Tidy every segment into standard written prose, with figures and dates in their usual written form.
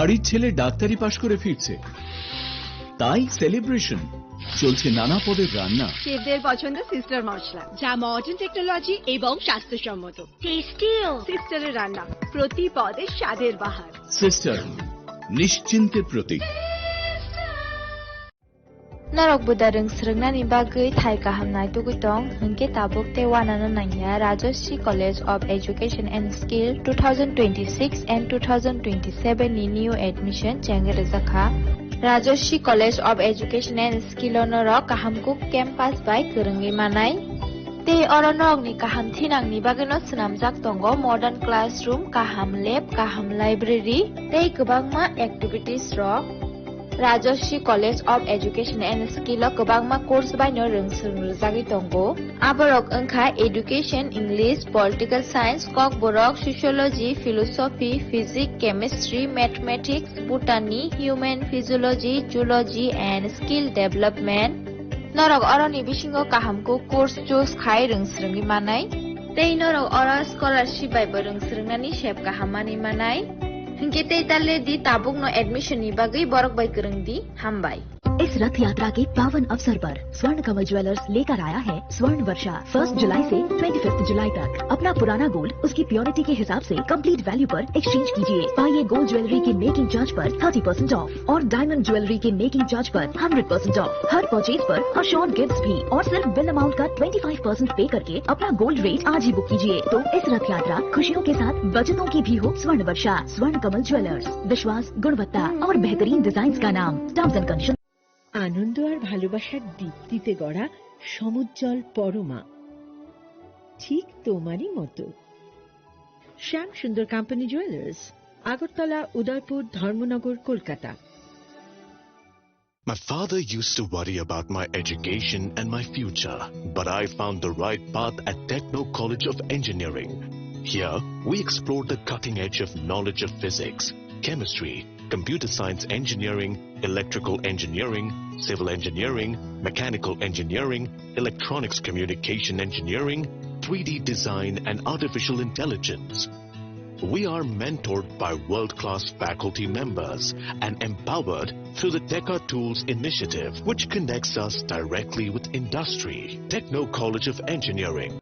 বাড়ির ছেলে ডাক্তারি পাশ করে ফিরছে, তাই সেলিব্রেশন। চলছে নানা পদের রান্না। শেফদের পছন্দ সিস্টার মশলা, যা মডার্ন টেকনোলজি এবং স্বাস্থ্যসম্মত। টেস্টিও সিস্টারের রান্না, প্রতি পদে স্বাদের বাহার। Sister, নিশ্চিন্তের Pratik. Narok budarung srungnani bagui thai kahamnai tugutong hingke tabuk te wanana nangya Rajashri College of Education and Skill 2026 and 2027 ni new admission chengrejakha Rajashri College of Education and Skill onorok kahamkuk campus by kurungi manai te oronok ni kaham thinang ni bagino snamjak tongo modern classroom, kaham lab, kaham library te kwbangma activities rok Rajashri College of Education and Skill o kwbangma course baino rungsrungjagi tongo aborok wngkha education, English, political science, kok borok sociology, philosophy, physics, chemistry, mathematics, botany, human physiology, zoology and skill development norok oroni bisingo kahamko course choose khai rungsrungi manai tei norok ora scholarship bai bo rungsrungnani shep kahamani manai hingke tei talle di tabuk no admission ni bagai borok bai kurung di hambai। इस रथ यात्रा के पावन अवसर पर स्वर्ण कमल jewellers लेकर आया है स्वर्ण वर्षा। 1 जुलाई से 25 जुलाई तक अपना पुराना गोल्ड उसकी प्योरिटी के हिसाब से कंप्लीट वैल्यू पर एक्सचेंज कीजिए। पाइए गोल्ड ज्वेलरी के मेकिंग चार्ज पर 30% ऑफ और डायमंड ज्वेलरी के मेकिंग चार्ज पर 100% ऑफ। हर परचेज पर अश्योर्ड गिफ्ट्स भी और सिर्फ बिल अमाउंट का 25% पे करके अपना गोल्ड रेट आज ही बुक कीजिए। तो इस रथ यात्रा खुशियों के साथ बचतों की भी हो। स्वर्ण वर्षा, स्वर्ण कमल ज्वेलर्स, विश्वास, गुणवत्ता और बेहतरीन डिजाइन का नाम। Terms and condition. আনন্দ আর ভালোবাসার দীপ্তিতে গড়া সমুজ্জ্বল পরমা, ঠিক তোমারই মতো। শ্যাম সুন্দর company jewellers, Agartala, Udaipur, Dharmanagar, Kolkata. My father used to worry about my education and my future, but I found the right path at Techno College of Engineering. Here, we explored the cutting edge of knowledge of physics, chemistry, computer science engineering, electrical engineering, civil engineering, mechanical engineering, electronics communication engineering, 3D design and artificial intelligence. We are mentored by world-class faculty members and empowered through the Teka Tools initiative, which connects us directly with industry. Techno College of Engineering.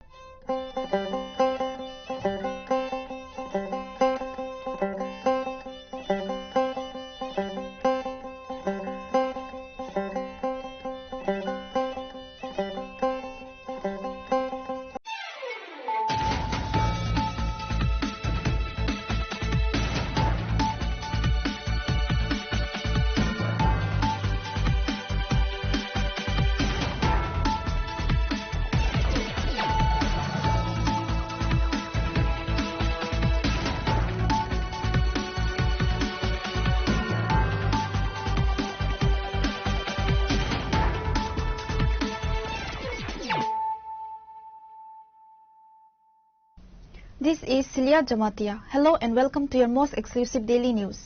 This is Celia Jamatia. Hello and welcome to your most exclusive daily news.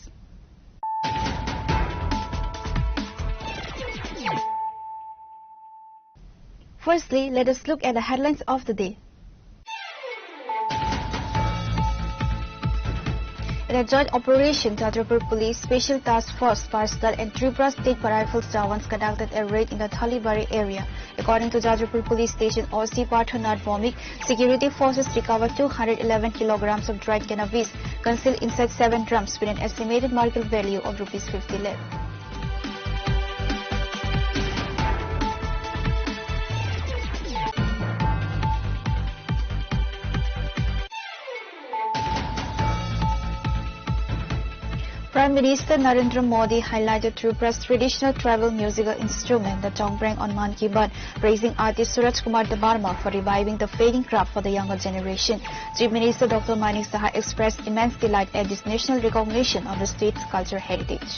Firstly, let us look at the headlines of the day. In a joint operation, Jajalpur Police Special Task Force, Parsgar and Tripura State Rifles Jawans conducted a raid in the Thalibari area. According to Jajalpur Police Station OC Parthanar Vomik, security forces recovered 211 kilograms of dried cannabis concealed inside 7 drums with an estimated market value of Rs 50 lakh. Prime Minister Narendra Modi highlighted Tripura's traditional tribal musical instrument, the Tongprang, on Man Ki Baat, praising artist Suraj Kumar Debarma for reviving the fading craft for the younger generation. Chief Minister Dr. Manik Saha expressed immense delight at this national recognition of the state's cultural heritage.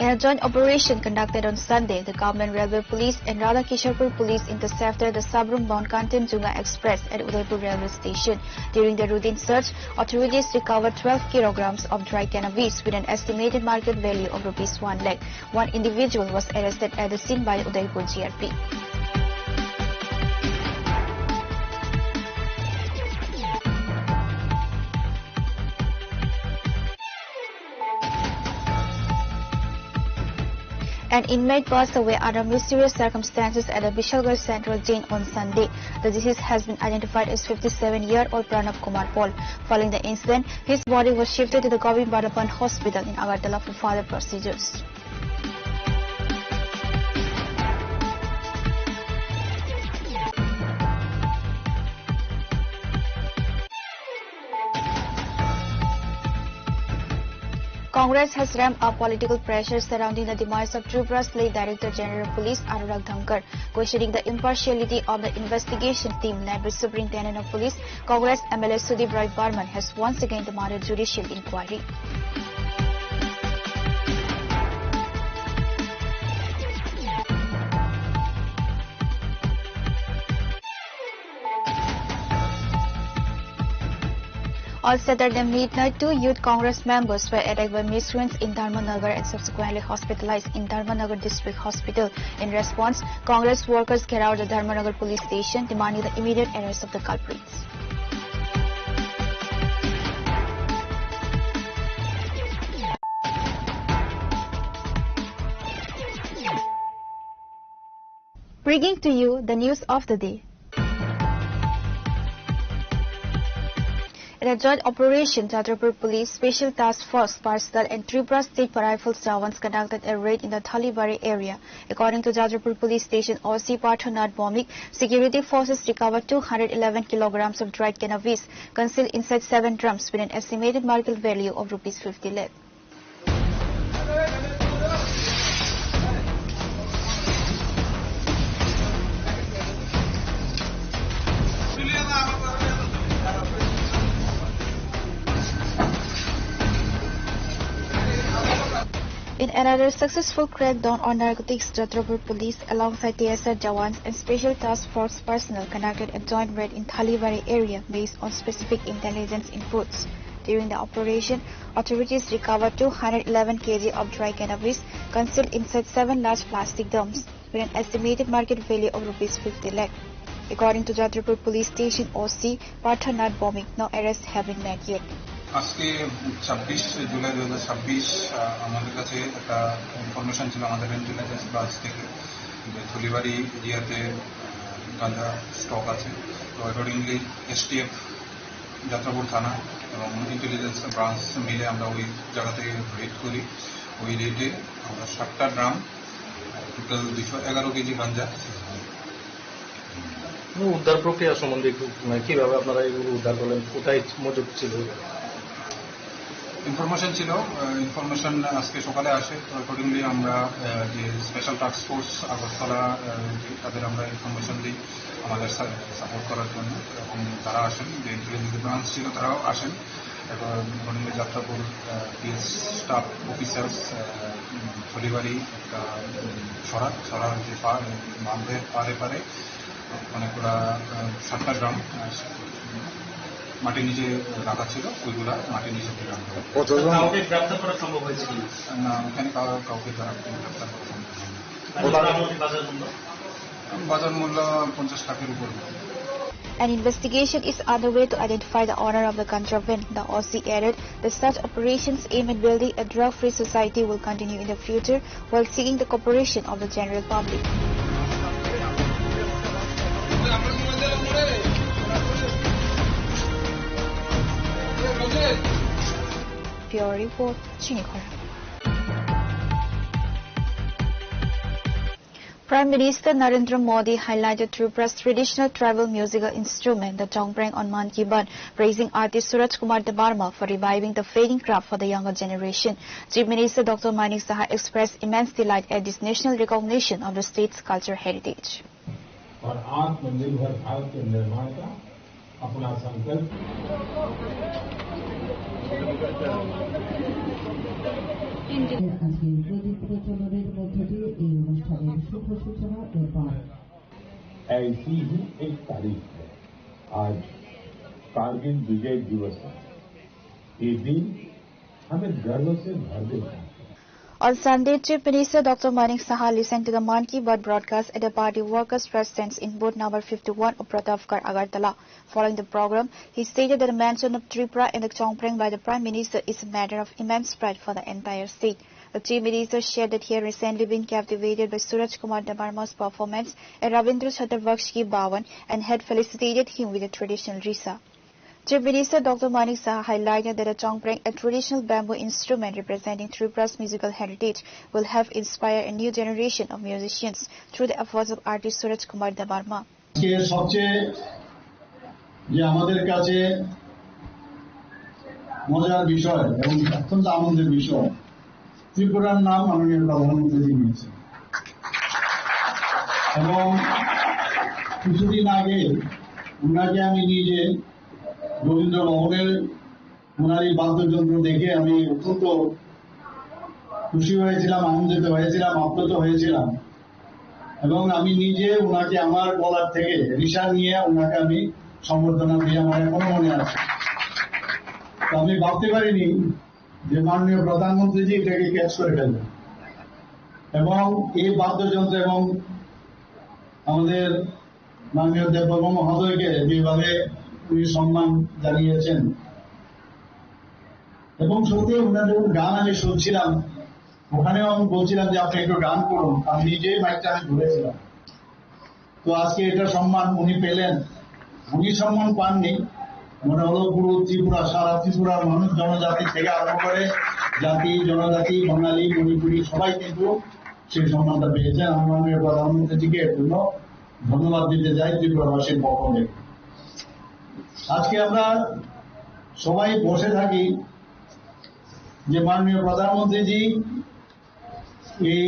In a joint operation conducted on Sunday, the Government Railway Police and Radhakisharpur Police intercepted the Sabrum-bound Kanchenjunga Express at Udaipur Railway Station. During the routine search, authorities recovered 12 kilograms of dry cannabis with an estimated market value of Rs 1 lakh. One individual was arrested at the scene by Udaipur GRP. An inmate passed away under mysterious circumstances at the Bishalgarh Central Jail on Sunday. The deceased has been identified as 57-year-old Pranab Kumar Paul. Following the incident, his body was shifted to the Govind Badapan Hospital in Agartala for further procedures. Congress has ramped up political pressure surrounding the demise of Tripura's late Director General of Police Anurag Dhankar. Questioning the impartiality of the investigation team led by Superintendent of Police, Congress MLA Sudeep Roy Barman has once again demanded judicial inquiry. On Saturday midnight, 2 youth Congress members were attacked by miscreants in Dharmanagar and subsequently hospitalized in Dharmanagar District Hospital. In response, Congress workers carried out the Dharmanagar police station, demanding the immediate arrest of the culprits. Bringing to you the news of the day. In a joint operation, Jadrapur Police Special Task Force Personnel and Tripura State Rifles Jawans conducted a raid in the Thalibari area. According to Jadrapur Police Station OC Parthanath Bomik, security forces recovered 211 kilograms of dried cannabis concealed inside 7 drums with an estimated market value of Rs 50 lakh. In another successful crackdown on narcotics, Jadrapur Police alongside TSR Jawans and Special Task Force personnel conducted a joint raid in Thalibari area based on specific intelligence inputs. During the operation, authorities recovered 211 kg of dry cannabis concealed inside 7 large plastic drums with an estimated market value of Rs 50 lakh. According to Jadrapur Police Station OC Parthanath Bomik, no arrests have been made yet. আজকে 26 জুলাই 2026 আমাদের কাছে একটা information ছিল আমাদের intelligence branch থেকে যে থলিবাড়ি এরিয়াতে গাঁজা স্টক আছে। তো অ্যাকর্ডিংলি এসটিএফ যাত্রাপুর থানা এবং ইন্টেলিজেন্স ব্রাঞ্চ মিলে আমরা ওই জায়গা থেকে রেড করি। ওই রেডে আমরা 7টা ড্রাম টোটাল 211 কেজি গাঁজা উদ্ধার প্রক্রিয়া সম্বন্ধে একটু কিভাবে আপনারা এগুলো উদ্ধার করলেন, কোথায় মজুদ ছিল? ইনফরমেশন ছিল, ইনফরমেশন আজকে সকালে আসে। তো অ্যাকর্ডিংলি আমরা যে স্পেশাল টাস্ক ফোর্স আগরতলা তাদের আমরা ইনফরমেশন দিই আমাদের সাপোর্ট করার জন্য, এবং তারা আসেন, যে ইন্টেলিজেন্স ব্রাঞ্চ ছিল তারাও আসেন। এবার accordingly Jatrapur PS staff officers থলিবাড়ি একটা সরার যে বাঁধের পারে পারে অনেকগুলা 7টা গ্রাম মাটির নিচে রাখা ছিল, ওইগুলা মাটির নিচে থেকে রাখা। গ্রেপ্তার করা সম্ভব হয়েছে না, ওখানে কাউকে গ্রেপ্তার করা সম্ভব। বাজার মূল্য 50 লাখের উপর। An investigation is underway to identify the owner of the contraband. The OC added that such operations aimed at building a drug-free society will continue in the future while seeking the cooperation of the general public. Bureau Report, Chinikhara. Prime Minister Narendra Modi highlighted Tripura's traditional tribal musical instrument, the Tongprang, on Man Ki Baat, praising artist Suraj Kumar Debarma for reviving the fading craft for the younger generation. Chief Minister Dr. Manik Saha expressed immense delight at this national recognition of the state's cultural heritage. और आत्मनिर्भर भारत के निर्माण का अपना संकल्प ऐसी ही एक तारीख है आज कारगिल विजय दिवस है। ये दिन हमें गर्व से भर देता है। On Sunday, Chief Minister Dr. Manik Saha listened to the Mann Ki Baat broadcast at the party workers' press center in booth number 51 of Pratapgarh, Agartala. Following the program, he stated that the mention of Tripura in the Chongpreng by the Prime Minister is a matter of immense pride for the entire state. The Chief Minister shared that he had recently been captivated by Suraj Kumar Dabarma's performance at Rabindra Chaturvaksh Ki Bhawan and had felicitated him with a traditional risa. Chief Minister Dr. Manik Saha highlighted that the Chongpreng, a traditional bamboo instrument representing Tripura's musical heritage, will help inspire a new generation of musicians through the efforts of artist Suraj Kumar Dabarma. মজার বিষয় এবং অত্যন্ত আনন্দের বিষয় ত্রিপুরার নাম মাননীয় প্রধানমন্ত্রী নিয়েছেন এবং কিছুদিন আগে ওনাকে আমি নিজে রবীন্দ্র ভবনের ওনার এই বাদ্যযন্ত্র দেখে আমি অত্যন্ত খুশি হয়েছিলাম, আনন্দিত হয়েছিলাম, আপ্লুত হয়েছিলাম এবং আমি নিজে ওনাকে আমার গলার থেকে রিসা নিয়ে ওনাকে আমি সম্বর্ধনা দিয়ে আমার এখনো মনে আছে। আমি ভাবতে পারিনি যে মাননীয় প্রধানমন্ত্রীজি এটাকে ক্যাচ করে ফেলবেন এবং এই বাদ্যযন্ত্র এবং আমাদের মাননীয় দেববর্মা মহোদয়কে যেভাবে উনি সম্মান জানিয়েছেন এবং সত্যি ওনার যখন গান আমি শুনছিলাম ওখানেও আমি বলছিলাম যে আপনি একটু গান করুন, আমি নিজেই মাইকটা আমি ধরেছিলাম। তো আজকে এটা সম্মান উনি পেলেন, উনি সম্মান পাননি, মনে হলো পুরো ত্রিপুরা, সারা ত্রিপুরার মানুষ জনজাতি থেকে আরম্ভ করে জাতি জনজাতি বাঙালি মণিপুরি সবাই কিন্তু সেই সম্মানটা পেয়েছেন। আমি মাননীয় প্রধানমন্ত্রীজিকে এর জন্য ধন্যবাদ দিতে চাই ত্রিপুরাবাসীর পক্ষ থেকে। আজকে আমরা সবাই বসে থাকি যে মাননীয় প্রধানমন্ত্রীজি এই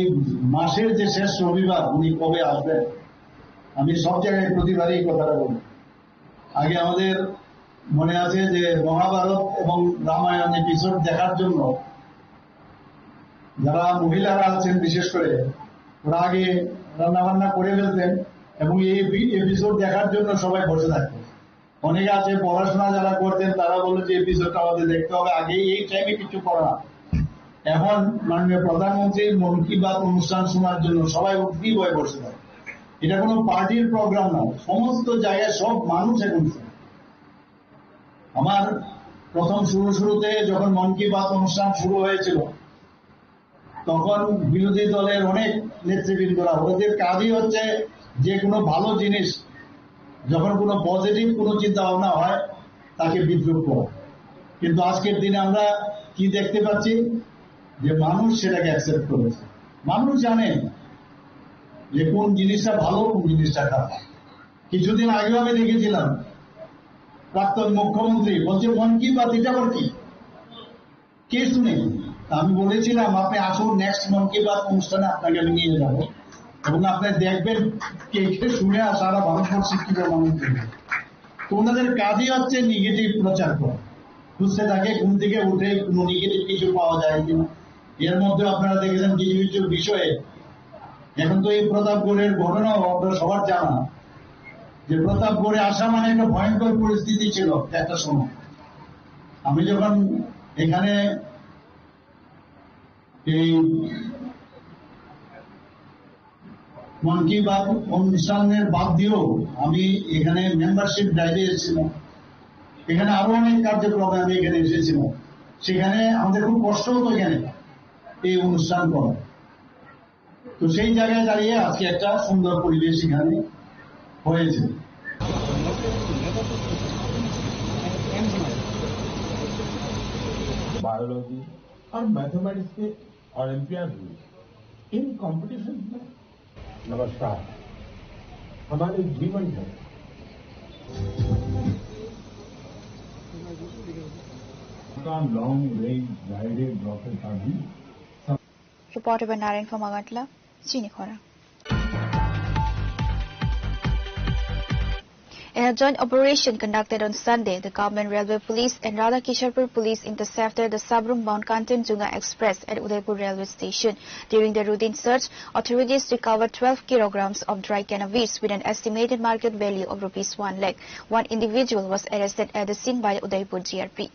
মাসের যে শেষ রবিবার উনি কবে আসবেন। আমি সব জায়গায় প্রতিবারই এই কথাটা বলি। আগে আমাদের মনে আছে যে মহাভারত এবং রামায়ণ এপিসোড দেখার জন্য যারা মহিলারা আছেন বিশেষ করে ওরা আগে রান্না বান্না করে ফেলতেন এবং এই এপিসোড দেখার জন্য সবাই বসে থাকতেন। অনেকে আছে পড়াশোনা যারা করতেন তারা বললো যে এপিসোডটা আমাদের দেখতে হবে, আগে এই টাইমে কিছু করা। এখন মাননীয় প্রধানমন্ত্রীর মন কি বাত অনুষ্ঠান শোনার জন্য সবাই উঠতেই বয়ে বসে থাকে। এটা কোনো পার্টির প্রোগ্রাম না, সমস্ত জায়গায় সব মানুষ এখন। আমার প্রথম শুরুতে যখন মন কি বাত অনুষ্ঠান শুরু হয়েছিল তখন বিরোধী দলের অনেক নেতৃবৃন্দরা ওদের কাজই হচ্ছে যে কোনো ভালো জিনিস যখন কোনো পজিটিভ কোনো চিন্তা ভাবনা হয় তাকে বিদ্রুপ করা। কিন্তু আজকের দিনে আমরা কি দেখতে পাচ্ছি যে মানুষ সেটাকে অ্যাকসেপ্ট করেছে। মানুষ জানে যে কোন জিনিসটা ভালো কোন জিনিসটা খারাপ। কিছুদিন আগেও আমি দেখেছিলাম প্রাক্তন মুখ্যমন্ত্রী বলছে মন কি বাত এটা আবার কি, কে শুনে। আমি বলেছিলাম আপনি আসুন নেক্সট মন কি বাত অনুষ্ঠানে আপনাকে আমি নিয়ে যাবো এবং আপনি দেখবেন কে কে শুনে আর সারা ভারতবর্ষ শিক্ষিত মানুষ দেখবে। তো ওনাদের কাজই হচ্ছে নেগেটিভ প্রচার করা, খুঁজতে থাকে ঘুম থেকে উঠে কোনো নেগেটিভ কিছু পাওয়া যায় কিনা। এর মধ্যে আপনারা দেখেছেন কিছু কিছু বিষয়ে এখন তো এই প্রতাপগড়ের ঘটনাও আপনারা সবার জানা যে প্রতাপগড়ে আসা মানে একটা ভয়ঙ্কর পরিস্থিতি ছিল একটা সময়। আমি যখন এখানে এই মন কি বাত অনুষ্ঠানের বাদ দিয়েও আমি এখানে মেম্বারশিপ ড্রাইভে এসেছিলাম, এখানে আরো অনেক কার্যক্রমে আমি এখানে এসেছিলাম। সেখানে আমাদের খুব কষ্ট হতো এখানে এই অনুষ্ঠান করা। তো সেই জায়গায় দাঁড়িয়ে আজকে একটা সুন্দর পরিবেশ এখানে হয়েছে। बायोलॉजी और मैथमेटिक्स के ओलंपियाड हुए इन कंपटीशन में नमस्कार हमारे जीवन है। लॉन्ग रेंज गाइडेड रॉकेट का भी Reported by Narayan from Agartala, Chinikhora. In a joint operation conducted on Sunday, the Government Railway Police and Radhakisharpur Police intercepted the Sabrung-bound Kanchenjunga Express at Udaipur Railway Station. During the routine search, authorities recovered 12 kilograms of dry cannabis with an estimated market value of Rs 1 lakh. One individual was arrested at the scene by Udaipur GRP.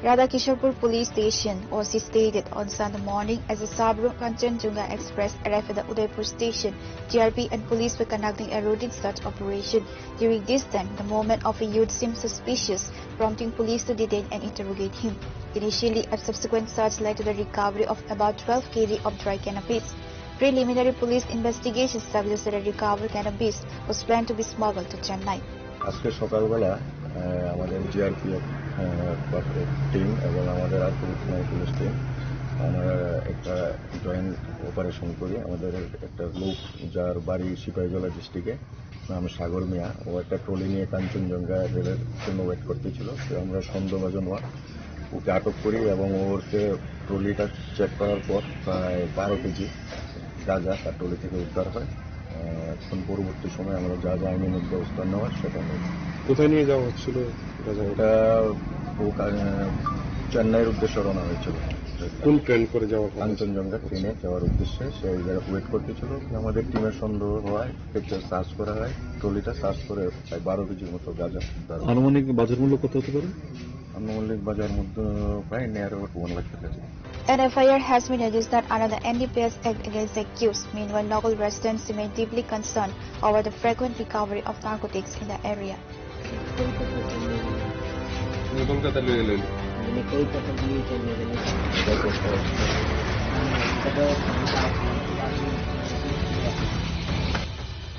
Radhakisharpur Police Station also stated on Sunday morning as the Sabrung-Kanchenjunga Express arrived at the Udaipur station, GRP and police were conducting a routine search operation. During this time, the movement of a youth seemed suspicious, prompting police to detain and interrogate him. Initially, a subsequent search led to the recovery of about 12 kg of dry cannabis. Preliminary police investigation suggested that the recovered cannabis was planned to be smuggled to Chennai. আজকে সকালবেলা আমাদের GRPF team এবং আমাদের police team আমরা একটা joint operation করি। আমাদের একটা লোক যার বাড়ি সিপাহীজলা ডিস্ট্রিক্টে, নাম সাগর মিয়া, ও একটা ট্রলি নিয়ে কাঞ্চনজঙ্ঘা রেলের জন্য ওয়েট করতেছিল। তো আমরা সন্দেহভাজন ওকে আটক করি এবং ওরকে ট্রলিটা চেক করার পর প্রায় 12 কেজি গাঁজা তার ট্রলি থেকে উদ্ধার হয়। এখন পরবর্তী সময় আমরা যা যা আইনের ব্যবস্থা নেওয়ার সেটা নেই। কোথায় নিয়ে যাওয়া হচ্ছিল? এটা ও চেন্নাইয়ের উদ্দেশ্যে রওনা হয়েছিল। কোন ট্রেন করে যাওয়া? কাঞ্চনজঙ্ঘা ট্রেনে যাওয়ার উদ্দেশ্যে সে এই জায়গায় ওয়েট করতেছিল। আমাদের টিমের সন্দেহ হওয়ায় সার্চ করা হয়, ট্রলিটা সার্চ করে প্রায় 12 কেজির মতো গাঁজা। আনুমানিক বাজার মূল্য কত হতে পারে? আনুমানিক বাজার মধ্যে প্রায় near about 1 lakh টাকা। An FIR has been registered under the NDPS Act against the accused. Meanwhile, local residents remain deeply concerned over the frequent recovery of narcotics in the area.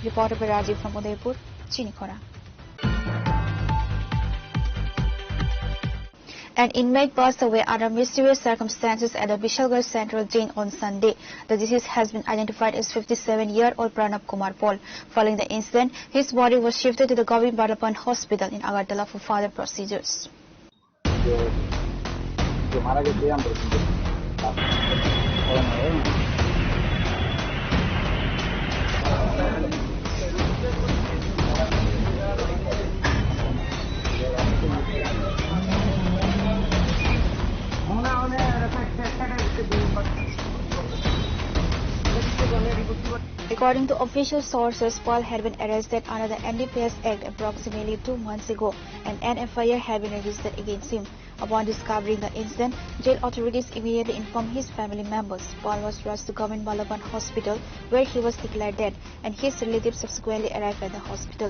Reporter by Rajiv from Udaipur, Chinikhora. An inmate passed away under mysterious circumstances at the Bishalgarh Central Jail on Sunday. The deceased has been identified as 57-year-old Pranab Kumar Paul. Following the incident, his body was shifted to the Govind Balapan Hospital in Agartala for further procedures. According to official sources, Paul had been arrested under the NDPS Act approximately 2 months ago, and an FIR had been registered against him. Upon discovering the incident, jail authorities immediately informed his family members. Paul was rushed to Govind Balapan Hospital, where he was declared dead, and his relatives subsequently arrived at the hospital.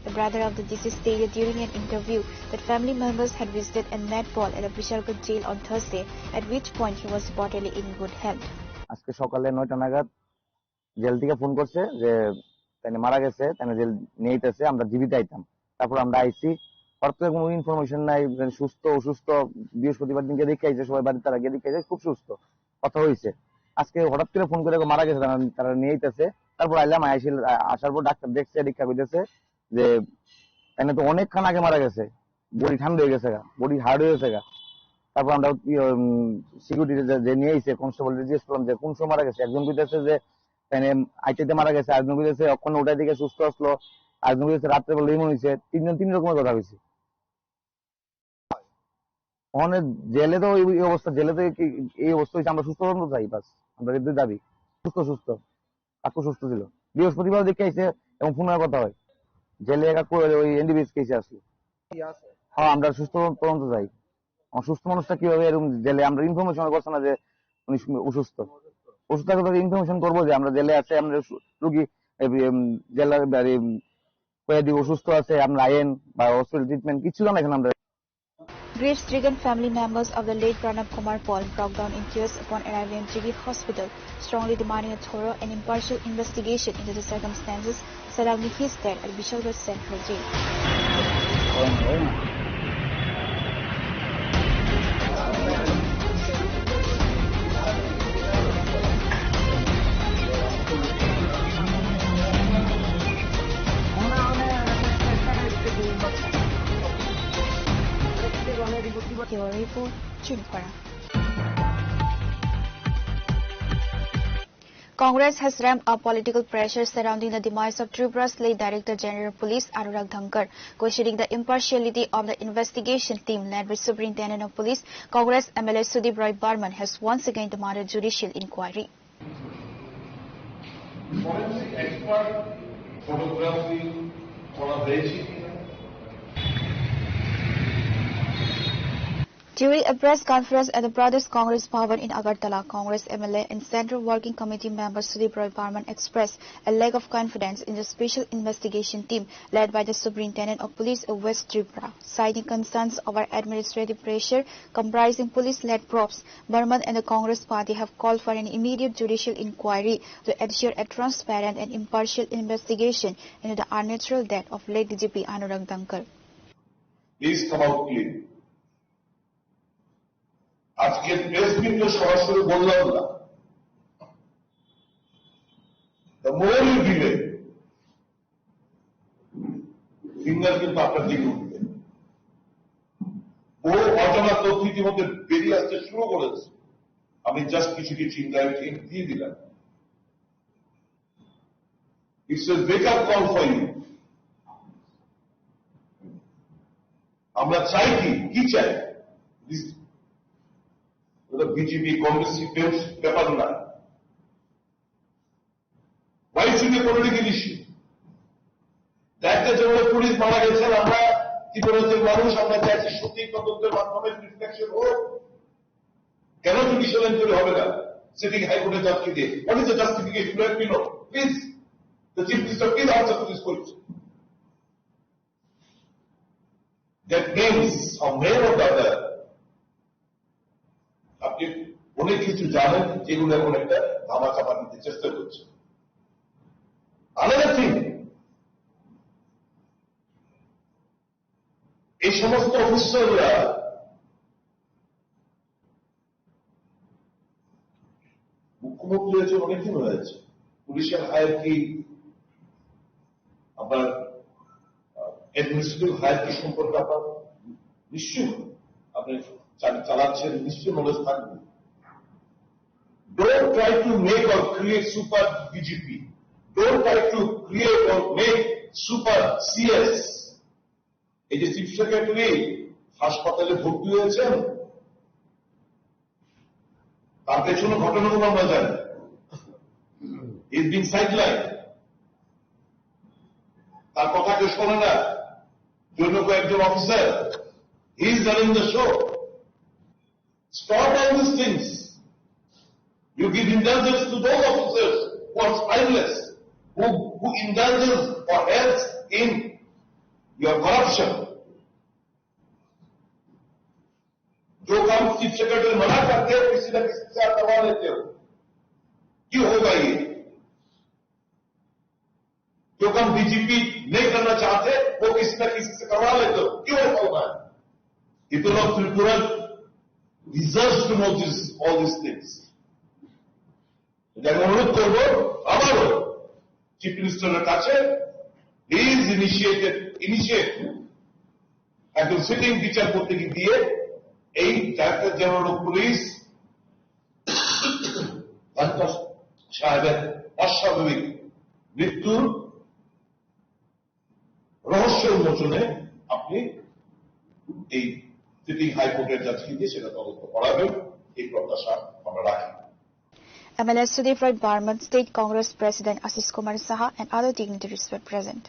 The brother of the deceased stated during an interview that family members had visited and met Paul at the Bishalgarh jail on Thursday, at which point he was reportedly in good health. আজকে সকালে 9টা নাগাদ jail থেকে phone করছে যে তাই মারা গেছে, তাই জেল নিয়েছে, আমরা জীবিত আইতাম। তারপর আমরা আইছি, হঠাৎ কোনো ইনফরমেশন নাই, সুস্থ অসুস্থ। বৃহস্পতিবার দিনকে দেখে আইছে, সবাই বাড়িতে তারা গিয়ে দেখে আইছে খুব সুস্থ, কথা হয়েছে। আজকে হঠাৎ করে ফোন করে মারা গেছে, তারা নিয়ে আইতেছে। তারপর আইলাম, আসার পর ডাক্তার দেখছে, দীক্ষা কইতেছে যে এনে তো অনেকক্ষণ আগে মারা গেছে, বডি ঠান্ডা হয়ে গেছে গা, বডি হার্ড হয়ে গেছে গা। তারপর আমরা সিকিউরিটি যে নিয়ে আইছে কনস্টেবল জিজ্ঞেস করলাম যে কোন সময় মারা গেছে। একজন কইতেছে যে আইটিতে মারা গেছে, একজন কইতেছে অক্ষণ ওটার দিকে সুস্থ আসলো, একজন কইতেছে রাত্রে বলে ইমন হয়েছে। তিনজন তিন রকমের কথা হয়েছে। ওখানে জেলে তো এই অবস্থা, জেলে তো এই অবস্থা হয়েছে। আমরা সুস্থ তদন্ত চাই, বাস আমরা দুই দাবি, সুস্থ কাকু সুস্থ ছিল। বৃহস্পতিবার দেখে আইছে এবং ফোনের কথা হয়, জেলে ওই এনডিবিএস কেসে আসলো। হ্যাঁ, আমরা সুস্থ তদন্ত চাই। আমার সুস্থ মানুষটা কিভাবে এরকম জেলে, আমরা ইনফরমেশন করছে না যে উনি অসুস্থ। অসুস্থ থাকলে ইনফরমেশন করবো যে আমরা জেলে আছে, আমরা রুগী জেলার কয়ে দিব অসুস্থ আছে, আমরা আইন বা হসপিটাল ট্রিটমেন্ট কিছু জানা এখানে আমরা। Grief-stricken family members of the late Pranab Kumar Paul broke down in tears upon arriving at GV Hospital, strongly demanding a thorough and impartial investigation into the circumstances surrounding his death at Bishalgarh Central Jail. Bureau Report, Chunipara. Congress has ramped up political pressure surrounding the demise of Tripura's late Director General Police Anurag Dhankar. Questioning the impartiality of the investigation team led by Superintendent of Police, Congress MLA Sudeep Roy Barman has once again demanded judicial inquiry. Forensic expert photography করা হয়েছে। During a press conference at the Pradesh Congress Bhavan in Agartala, Congress MLA and Central Working Committee member Sudeep Roy Barman expressed a lack of confidence in the special investigation team led by the Superintendent of Police of West Tripura. Citing concerns over administrative pressure comprising police-led probes, Barman and the Congress Party have called for an immediate judicial inquiry to ensure a transparent and impartial investigation into the unnatural death of late DGP Anurag Dhankar. Please come out clean. আজকে press মিটে সরাসরি বললাম না। The more you delay, finger কিন্তু আপনার দিকে উঠবে। ও অজানা তথ্য ইতিমধ্যে বেরিয়ে আসতে শুরু করেছে। আমি জাস্ট কিছু ইনডাইরেক্ট হিন্ট দিয়ে দিলাম। It's a wake-up call for you. আমরা চাই কি চাই? বিজেপি কংগ্রেস ব্যাপার না। Why should a political issue? Director General police মারা গেছেন, আমরা ত্রিপুরার মানুষ আমরা চাইছি সঠিক তদন্তের মাধ্যমে রিফ্লেকশন হোক। কেন জুডিশিয়াল এনকোয়ারি হবে না? সিটিং হাইকোর্টে জাজকে দিয়ে। What is the justification? Let me know. Please. The Chief Minister, please answer to this question. That means somewhere or the other আপনি অনেক কিছু জানেন যেগুলো এখন একটা ধামাচাপা দিতে চেষ্টা করছে। Another thing, এই সমস্ত অফিসাররা মুখ্যমন্ত্রী হয়েছে অনেকদিন হয়েছে। পুলিশের হায়ারকি আপনার অ্যাডমিনিস্ট্রেটিভ হায়ারকি সম্পর্কে আপনার নিশ্চয়ই আপনি চালাচ্ছেন, নিশ্চয়ই নলেজ থাকবে। Don't try to make or create super BGP. Don't try to create or make super CS. এই যে চিফ সেক্রেটারি হাসপাতালে ভর্তি হয়েছেন, তার পেছনে ঘটনাগুলো আমরা জানি। He's been sidelined. তার কথা কেউ শোনে না। জন্য কয়েকজন officer, he is running the show. Stop all these things. You give indulgence to those officers who are spineless, who indulges or helps in your corruption. जो काम चीफ सेक्रेटरी मना करते हो किसी न किसी से आप दबा लेते हो, क्यों होगा ये? जो काम डीजीपी नहीं करना चाहते वो किसी न किसी से करवा लेते हो, क्यों होगा? इतना Tripura deserves to know all these things. আমি অনুরোধ করব আবারও চিফ মিনিস্টারের কাছে, প্লিজ ইনিশিয়েট একজন সিটিং বিচারপতিকে দিয়ে এই director general of police Dhankhar সাহেবের অস্বাভাবিক মৃত্যুর রহস্য উন্মোচনে আপনি এই সিটিং হাইকোর্টের জাজকে দিয়ে সেটা তদন্ত করাবেন, এই প্রত্যাশা আমরা রাখি। MLA Sudeep Roy Barman, State Congress President Ashish Kumar Saha and other dignitaries were present.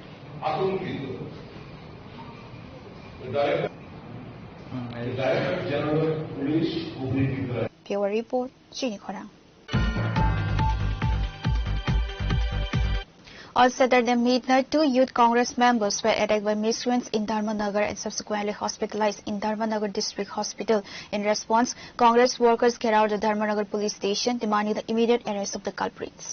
Bureau Report, Chinikhora. On Saturday midnight, 2 youth Congress members were attacked by miscreants in Dharmanagar and subsequently hospitalized in Dharmanagar District Hospital. In response, Congress workers carried out the Dharmanagar police station, demanding the immediate arrest of the culprits.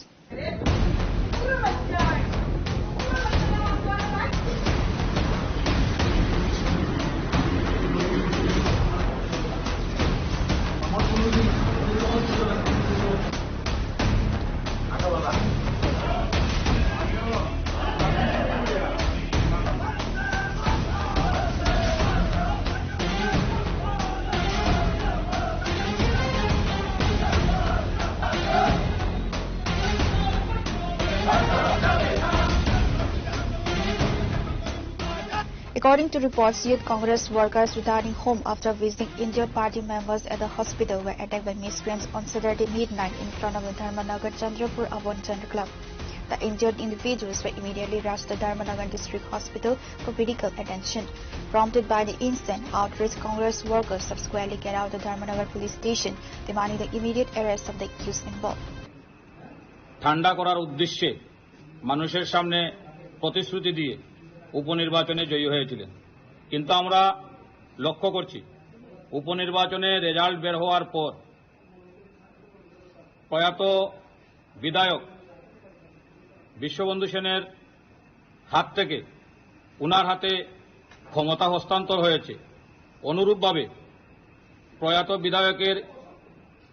According to reports, Youth Congress workers returning home after visiting injured party members at the hospital were attacked by miscreants on Saturday midnight in front of the Dharmanagar Chandrapur Avon Chandra Club. The injured individuals were immediately rushed to Dharmanagar District Hospital for medical attention. Prompted by the incident, outraged Congress workers subsequently carried out the Dharmanagar police station, demanding the immediate arrest of the accused involved. ঠান্ডা করার উদ্দেশ্যে মানুষের সামনে প্রতিশ্রুতি দিয়ে উপনির্বাচনে জয়ী হয়েছিলেন, কিন্তু আমরা লক্ষ্য করছি উপনির্বাচনে রেজাল্ট বের হওয়ার পর প্রয়াত বিধায়ক বিশ্ববন্ধু সেনের হাত থেকে উনার হাতে ক্ষমতা হস্তান্তর হয়েছে। অনুরূপভাবে প্রয়াত বিধায়কের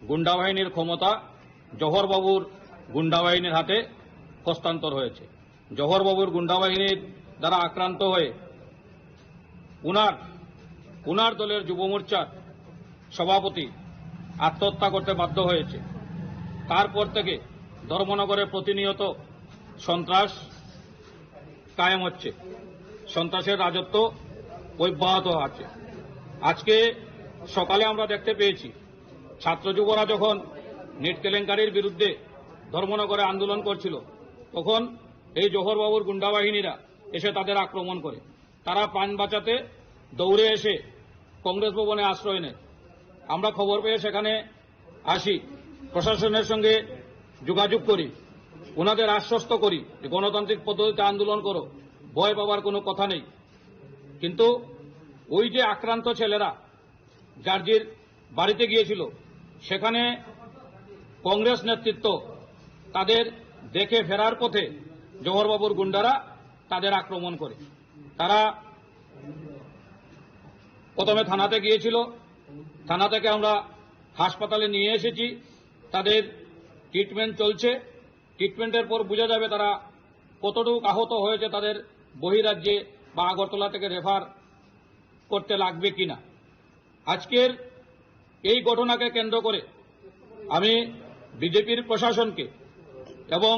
গুন্ডাবাহিনীর ক্ষমতা জহরবাবুর গুন্ডাবাহিনীর হাতে হস্তান্তর হয়েছে। জহরবাবুর গুন্ডাবাহিনীর দ্বারা আক্রান্ত হয়ে উনার দলের যুব মোর্চার সভাপতি আত্মহত্যা করতে বাধ্য হয়েছে। তারপর থেকে ধর্মনগরে প্রতিনিয়ত সন্ত্রাস কায়েম হচ্ছে, সন্ত্রাসের রাজত্ব অব্যাহত আছে। আজকে সকালে আমরা দেখতে পেয়েছি ছাত্র যুবরা যখন নেট কেলেঙ্কারির বিরুদ্ধে ধর্মনগরে আন্দোলন করছিল, তখন এই জহরবাবুর গুন্ডাবাহিনীরা এসে তাদের আক্রমণ করে। তারা প্রাণ বাঁচাতে দৌড়ে এসে কংগ্রেস ভবনে আশ্রয় নেয়। আমরা খবর পেয়ে সেখানে আসি, প্রশাসনের সঙ্গে যোগাযোগ করি, ওনাদের আশ্বস্ত করি যে গণতান্ত্রিক পদ্ধতিতে আন্দোলন করো, ভয় পাওয়ার কোনো কথা নেই। কিন্তু ওই যে আক্রান্ত ছেলেরা জার্জির বাড়িতে গিয়েছিল, সেখানে কংগ্রেস নেতৃত্ব তাদের দেখে ফেরার পথে জহরবাবুর গুন্ডারা তাদের আক্রমণ করে। তারা প্রথমে থানাতে গিয়েছিল, থানা থেকে আমরা হাসপাতালে নিয়ে এসেছি, তাদের ট্রিটমেন্ট চলছে। ট্রিটমেন্টের পর বোঝা যাবে তারা কতটুকু আহত হয়েছে, তাদের বহিরাজ্যে বা আগরতলা থেকে রেফার করতে লাগবে কিনা। আজকের এই ঘটনাকে কেন্দ্র করে আমি বিজেপির প্রশাসনকে এবং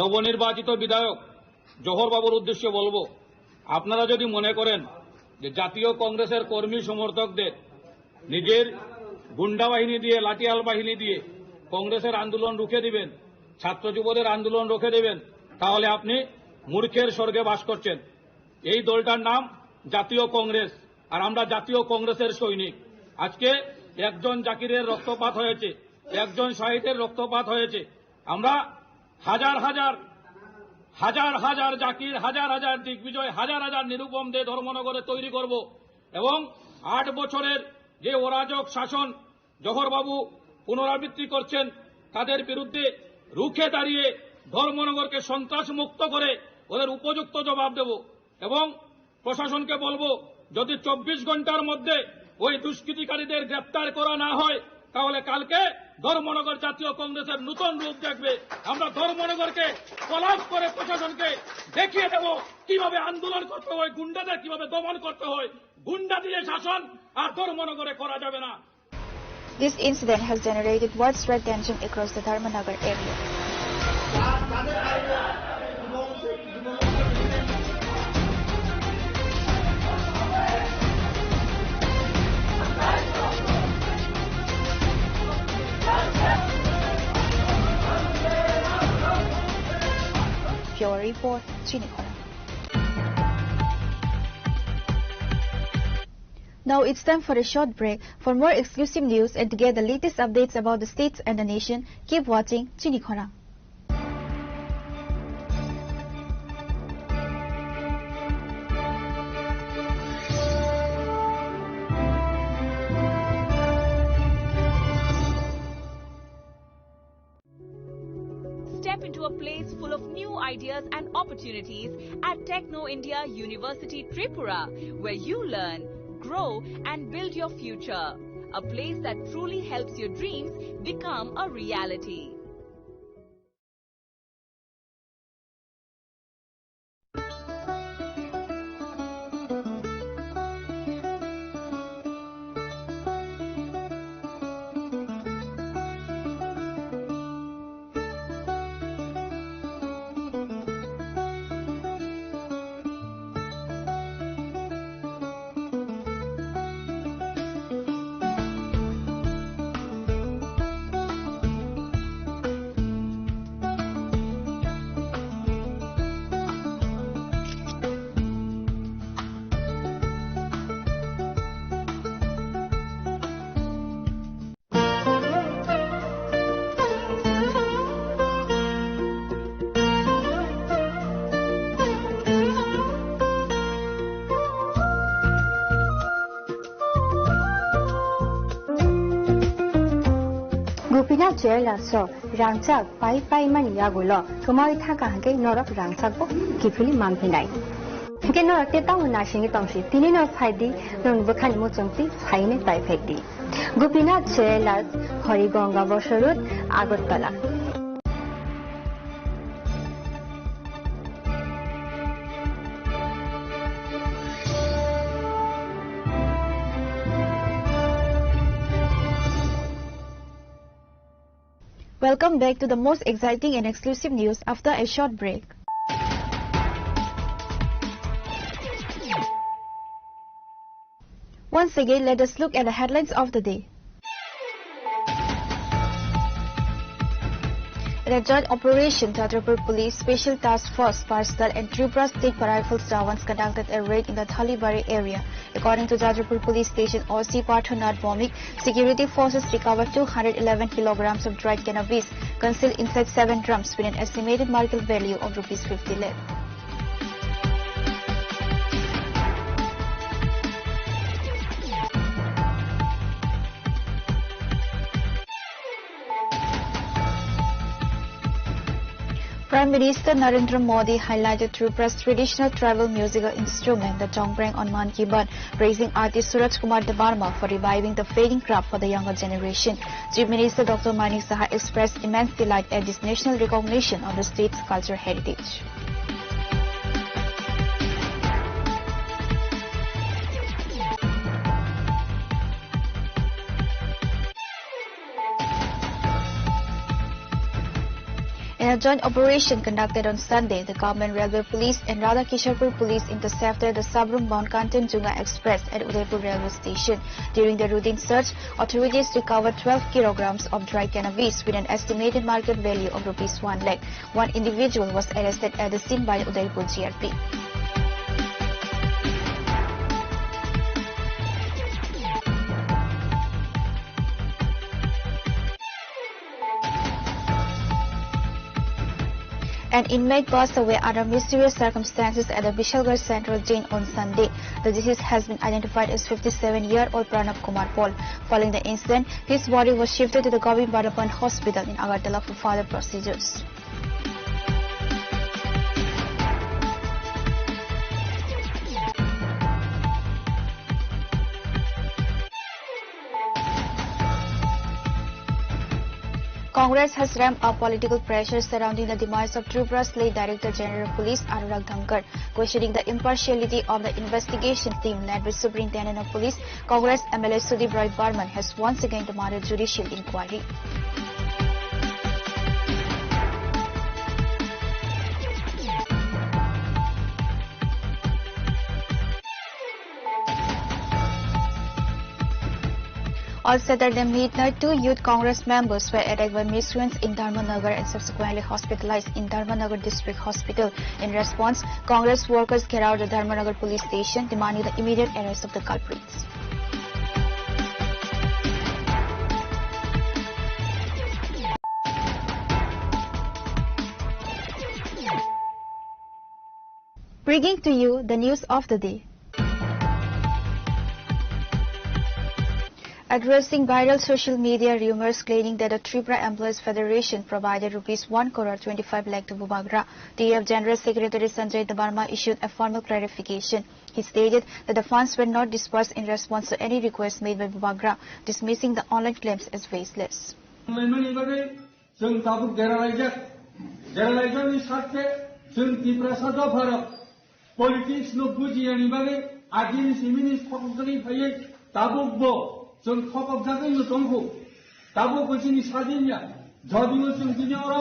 নবনির্বাচিত বিধায়ক জহরবাবুর উদ্দেশ্যে বলবো, আপনারা যদি মনে করেন যে জাতীয় কংগ্রেসের কর্মী সমর্থকদের নিজের গুন্ডা বাহিনী দিয়ে, লাঠিয়াল বাহিনী দিয়ে কংগ্রেসের আন্দোলন রুখে দিবেন, ছাত্র যুবদের আন্দোলন রুখে দেবেন, তাহলে আপনি মূর্খের স্বর্গে বাস করছেন। এই দলটার নাম জাতীয় কংগ্রেস, আর আমরা জাতীয় কংগ্রেসের সৈনিক। আজকে একজন জাকিরের রক্তপাত হয়েছে, একজন শহীদের রক্তপাত হয়েছে। আমরা হাজার হাজার হাজার হাজার জাকির, হাজার হাজার দিগ্বিজয়, হাজার হাজার নিরুপমদের ধর্মনগরে তৈরি করব এবং 8 বছরের যে অরাজক শাসন জহরবাবু পুনরাবৃত্তি করছেন, তাদের বিরুদ্ধে রুখে দাঁড়িয়ে ধর্মনগরকে সন্ত্রাস মুক্ত করে ওদের উপযুক্ত জবাব দেব। এবং প্রশাসনকে বলবো, যদি 24 ঘন্টার মধ্যে ওই দুষ্কৃতিকারীদের গ্রেপ্তার করা না হয়, তাহলে কালকে ধর্মনগর জাতীয় কংগ্রেসের নতুন রূপ দেখবে। আমরা ধর্মনগরকে কলাপ করে প্রশাসনকে দেখিয়ে দেব কিভাবে আন্দোলন করতে হয়, গুন্ডাদের কিভাবে দমন করতে হয়। গুন্ডা দিয়ে শাসন আর ধর্মনগরে করা যাবে না। This incident has generated widespread tension across the Dharmanagar area. Pure Report, Chinikhara. Now it's time for a short break. For more exclusive news and to get the latest updates about the states and the nation, keep watching Chinikhara. Step into a place full of new ideas and opportunities at Techno India University Tripura, where you learn, grow and build your future. A place that truly helps your dreams become a reality. Gopinath Jewelers rangchak pai man yagulo kumai thaka hanke norok rangchak bo kifili mampinai ke norok te tamu nasingi tongsi tini no phaidi non bukhani mo chongti phaine pai phekdi Gopinath Jewelers Horigonga Bosorut Agartala Welcome back to the most exciting and exclusive news after a short break. Once again, let us look at the headlines of the day. In a joint operation, Jajaipur Police Special Task Force Parstal and Tripura State Rifles Jawans conducted a raid in the Thalibari area. According to Jajaipur Police Station OC Parthonath Vomik, security forces recovered 211 kilograms of dried cannabis concealed inside 7 drums with an estimated market value of Rs 50 lakh. Prime Minister Narendra Modi highlighted Tripura's traditional tribal musical instrument, the Tongprang, on Man Ki Baat, praising artist Suraj Kumar Debarma for reviving the fading craft for the younger generation. Chief Minister Dr. Manik Saha expressed immense delight at this national recognition of the state's cultural heritage. In a joint operation conducted on Sunday, the Government Railway Police and Radhakisharpur Police intercepted the Sabrum-bound Kanchenjunga Express at Udaipur Railway Station. During the routine search, authorities recovered 12 kilograms of dry cannabis with an estimated market value of Rs 1 lakh. One individual was arrested at the scene by Udaipur GRP. An inmate passed away under mysterious circumstances at the Bishalgarh Central Jail on Sunday. The deceased has been identified as 57-year-old Pranab Kumar Paul. Following the incident, his body was shifted to the Govind Badapan Hospital in Agartala for further procedures. Congress has ramped up political pressure surrounding the demise of Tripura's late Director General of Police Anurag Dhankar. Questioning the impartiality of the investigation team led by Superintendent of Police, Congress MLA Sudeep Roy Barman has once again demanded judicial inquiry. On Saturday midnight, 2 youth Congress members were attacked by miscreants in Dharmanagar and subsequently hospitalized in Dharmanagar District Hospital. In response, Congress workers carried out the Dharmanagar police station, demanding the immediate arrest of the culprits. Bringing to you the news of the day. Addressing viral social media rumors claiming that the Tripura Employees Federation provided Rs 1 crore 25 lakh to Bubagra, TF General Secretary Sanjay Debarma issued a formal clarification. He stated that the funds were not disbursed in response to any request made by Bubagra, dismissing the online claims as baseless. जों खपक जागै दंखौ दाबो बोजिनि सादिनिया जदिनो जों दिनोरा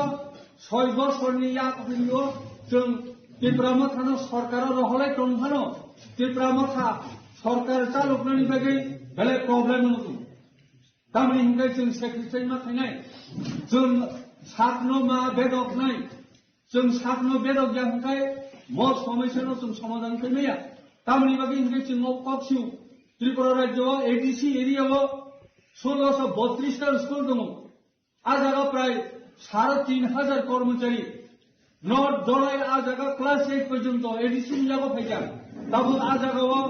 6 बছरनि याकफियो जों त्रिपुरामा थानो सरकार रहले दंफानो त्रिपुरामा था सरकार चालुकनि बागै बेले प्रब्लेम नुदो तामनि हिंगे जों सेक्रेटारि मा थानाय जों साखनो मा बेदक नाय जों साखनो बेदक जांखाय मो समस्यानो जों समाधान खालामया तामनि बागै हिंगे जों कपसिउ त्रिपुरा राज्य एडीसी एरिया 1632 टा स्कूल दङ आ जागा प्राय 3500 कर्मचारी नट दराय आ जागा क्लास 8 पर्यन्त एडीसी जागा फैजा दाबो आ जागायाव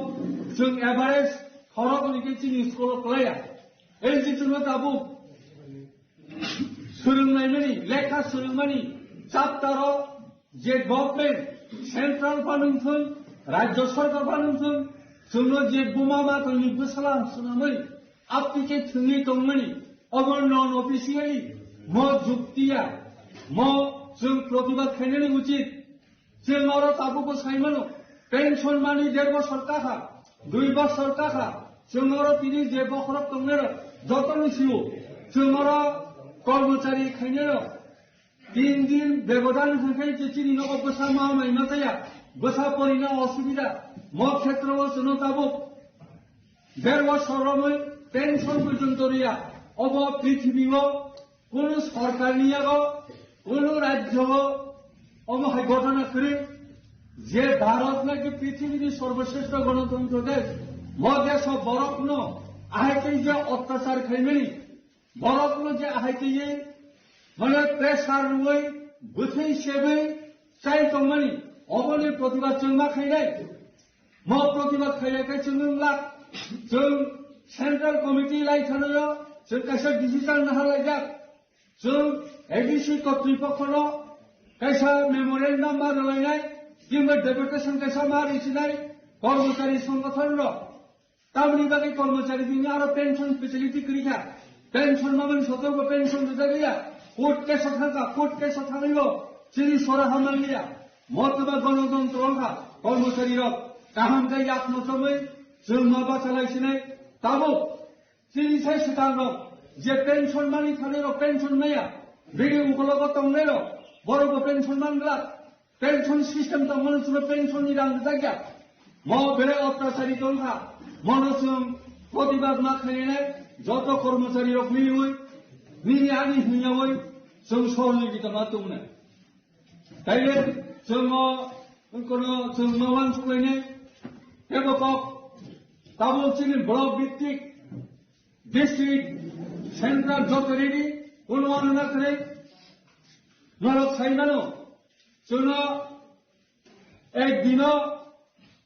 जों एभारेज खरगनि के जोंनि स्कुल क्लाया एडीसी दाबो सोलोंनायमानि लेखा सोलोंमानि चाप्टाराव जे गभर्नमेन्ट सेन्ट्रेल बानुंथों राज्य सरकार बानुंथों जोंनो जे बुमा माथोंनि बोसला सुनामै आपटिके थोंनि दंमानि अगर नन अफिसियली म जुक्तिया म जों प्रतिबाद खालामनायनि उचित जों आरो ताबुको साइमानो पेन्सन मानि 1.5 বছর টাকা 2 বছর টাকা जों आरो তিনি जे बखरब दंनेरो जतन सिउ जों आरो कर्मचारी खायनेरो 3 दिन व्यवधान थाखाय जे चिनि नगो बसा मावनाय नाथाया बसा परिना असुबिधा म क्षेत्रव जों ताबुक 1.5 বছরमै पेन्सन पर्यन्त रिया अब पृथ्वीव কোনো সরকারনি আগো কোনো রাজ্য অমহাই ঘটনা করে যে ভারত নাকি পৃথিবীর সর্বশ্রেষ্ঠ গণতন্ত্র দেশ মধ্যে সব বরফন আহাইতে যে অত্যাচার খাইমেনি বরফন যে আহাইতে মানে প্রেসার রুই বুথে সেবে চাই তমানি অবনে প্রতিবাদ চংমা খাইনাই ম প্রতিবাদ খাইয়াকে চংলা जों सेंट्रल कमिटी लाइथानो जों कैसा डिसिजन नाहालायजा जों एडीसी कर्तृपक्षनो कैसा मेमोरेंडम मारलायनाय किंबा डेपुटेशन कैसा मारिसिनाय कर्मचारी संगठन रो तामनि बागै कर्मचारी दिनि आरो पेंशन फेसिलिटी करिखा पेंशन माबन सतर्क पेंशन दिदा गया कोर्ट केस थांगो सिरि सरा हामालिया मतबा गणतंत्र रंखा कर्मचारी रो काहाम गाय आत्मसमय जों माबा चालायसिनाय ताबो सिरि साइ सितांगो जे पेंशन मानि थानेरो पेंशन नाया बेनि उगलग तंनेरो बरगो पेंशन मानग्ला पेंशन सिस्टम तंमन सुनो पेंशन नि रां जाग्या म बेले अत्याचारी दंखा मनसुम प्रतिबाद मा खायनाय जत कर्मचारी रक मिलिवै मिनि आनि हियावै जों सहयोगिता मा दंना ताइले जों कोनो जों मावान सुलायनाय एबक ताबो चिनि ब्लक भित्तिक डिस्ट्रिक्ट सेंट्रल जतरेनि अनुमान करे नरक साइमानो जोंनो एक दिन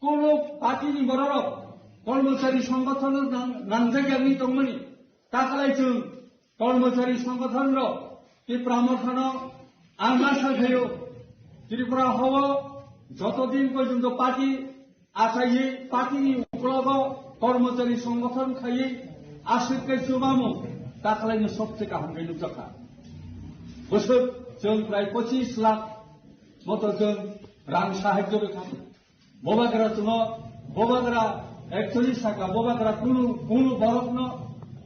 कोनो पार्टीनि बररक कर्मचारी संगठन नांजायगानि दंमोनि ताखालाय जों कर्मचारी संगठन रो त्रिपुरामथानो आंना साथायो त्रिपुरा हव जतदिन पर्यन्त पार्टी आसायै पार्टीनि उग्रग कर्मचारी संगठन खायै आसिकै जुबामो ताखालायनो सबसे गाहाम गैलु जखा बोसोर जों प्राय 25 लाख मत जों रां साहाय्य रोखा बबाग्रा जों बबाग्रा 41 टाका बबाग्रा कुनु बरफनो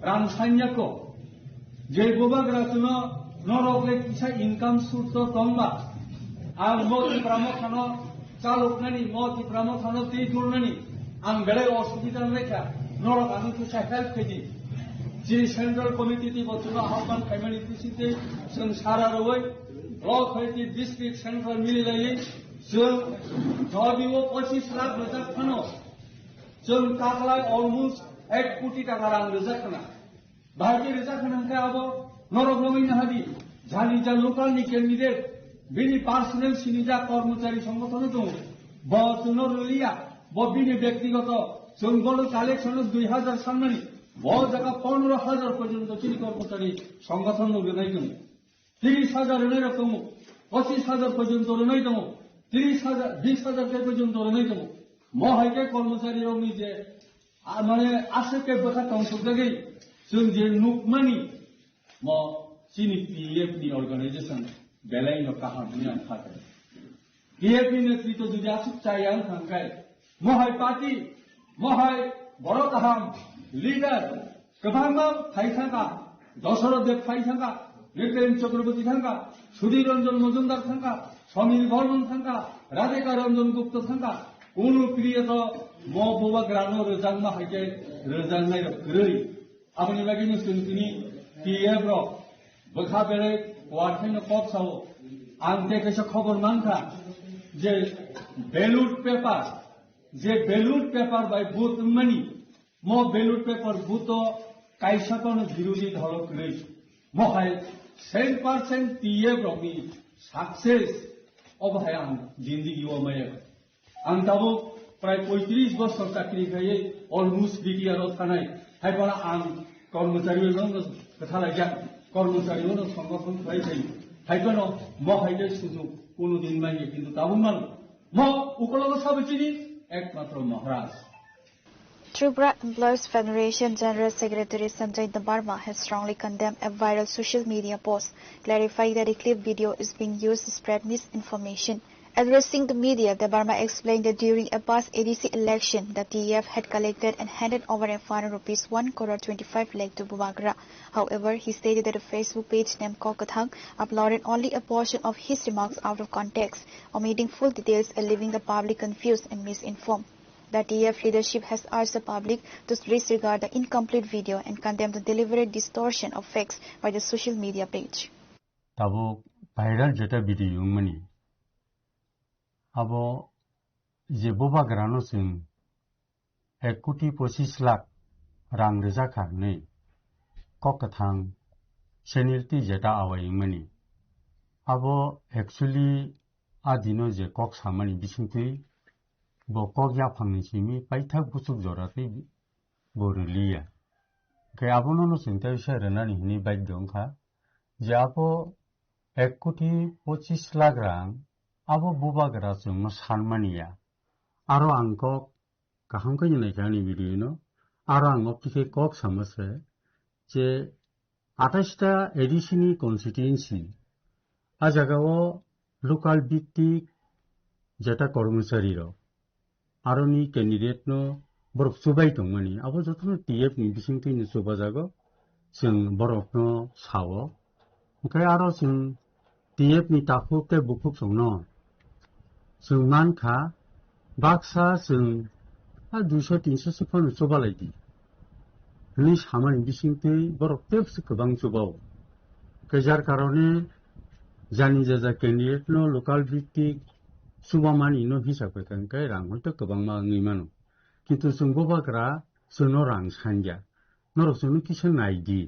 रां सान्याको जे बबाग्रा जों नरगले किसा इनकाम सोर्स दंबा आं मति प्रमोखनो चालुकनानि मति प्रमोखनो दैथुरनानि आं बेले असुबिदा लेखा नरक आं किसा हेल्प खैदि जे सेंट्रल कमिटी ती बचुना आह्वान खायमानि पिसिते जों सारा रवै ब्लक हैति डिस्ट्रिक्ट सेंट्रल मिलिलायै जों जदिव 25 लाख रोजाखानो जों ताखलाय अलमोस्ट 1 कोटी टाका रां रोजाखाना भारतीय रोजाखानांखाय अब नरक नमैना हादि जानि जा लोकालनि कैंडिडेट बिनि पार्सोनेल सिनिजा कर्मचारी संगठन दं बचुनो रलिया बबिनि व्यक्तिगत जों गलो कालेक्शन 2000 सानमानि बहुत जगह 15,000 पर्यंत चिनी कर्मचारी संगठन रुनाय दं 30,000 रुनाय दं 25,000 पर्यंत रुनाय दं 30,000 20,000 पर्यंत रुनाय दं महायके कर्मचारी रंनि जे माने आसेके बखा तंसुगै जों जे नुकमानि म चिनी पीएफ नि अर्गानाइजेशन बेलायनो काहामनि आंखाल पीएफ नि नेतृत्व जुदि आसुक चायान थांखाय महाय पार्टी महाय बड़ काहाम लीडर गोबां फायथांगा दशरथदेव फायथांगा निपेन चक्रवर्ती थांगा सुधीर रंजन मजुमदार थांगा समीर बर्मन थांगा राधिका रंजन गुप्त थांगा उनु प्रियत म बबा ग्रानो रोजांमा हायके रोजांनाय ग्रै आबनि बागिनो सुनतिनि पीएफ रो बखा बेले वारथायनो कपसाव आं देखैसे खबर मानखा जे बैलट पेपर बाय बुथ मनी म बैलट पेपर बुथ कायसाखौनो विरोधी धरक गै महाय 100% पीएफ रंनि सक्सेस अबहाय आं जिंदगी माया आं दाबो प्राय 35 बोसोर चाकरी खायै अलमोस्ट बिटिआर थानाय हायबा आं कर्मचारी खोथा लायजा কর্মচারীও সংগঠন হয়েছে হাইকোনো ম হাইলে সুযোগ কোনোদিন মাইনে কিন্তু তাবুমান ম উপলগ সবচিনি একমাত্র মহারাজ Tripura Employees Federation General Secretary Sanjay Dabarma has strongly condemned a viral social media post clarifying that a clip video is being used to spread misinformation. Addressing the media, Dabarma explained that during a past ADC election, the TEF had collected and handed over a fund of rupees 1.25 lakh to Bubagra. However, he stated that a Facebook page named Kokathang uploaded only a portion of his remarks out of context, omitting full details and leaving the public confused and misinformed. The TEF leadership has urged the public to disregard the incomplete video and condemn the deliberate distortion of facts by the social media page. Tabo viral jeta video mani. Abo je Bubagra no sing 1.25 lakh rang rejakar nei Kokathang senilti jeta awai mani. Abo actually adino je kok samani bisingtui bo kogya phangni simi paithak busuk jorati borliya ke abono no sinta se renani hini baidong kha je abo 1.25 lakh rang abo Bubagra jongno sanmaniya aro angko kaham kai nai jani video no aro ang optike kok samase je 28 ta edisini constituency a jagao local ভিত্তিক jeta kormachari ro aroni candidate no borok subai tongmani abo jotno TF ni bisingtui ni suba jago sing borok no sawo kai aro sing TF ni takuk te bukuk songno sing mankha baksa sing 200-300 sikon suba laidi ni samani bisingtui borok tepsi kobang subao kai jar karone jani jaja candidate no local ভিত্তিক Subamani no hisabe kan kai rang holte kobang ma ngimano kintu sung Bubagra suno rang sanja norok sunu kisa naidi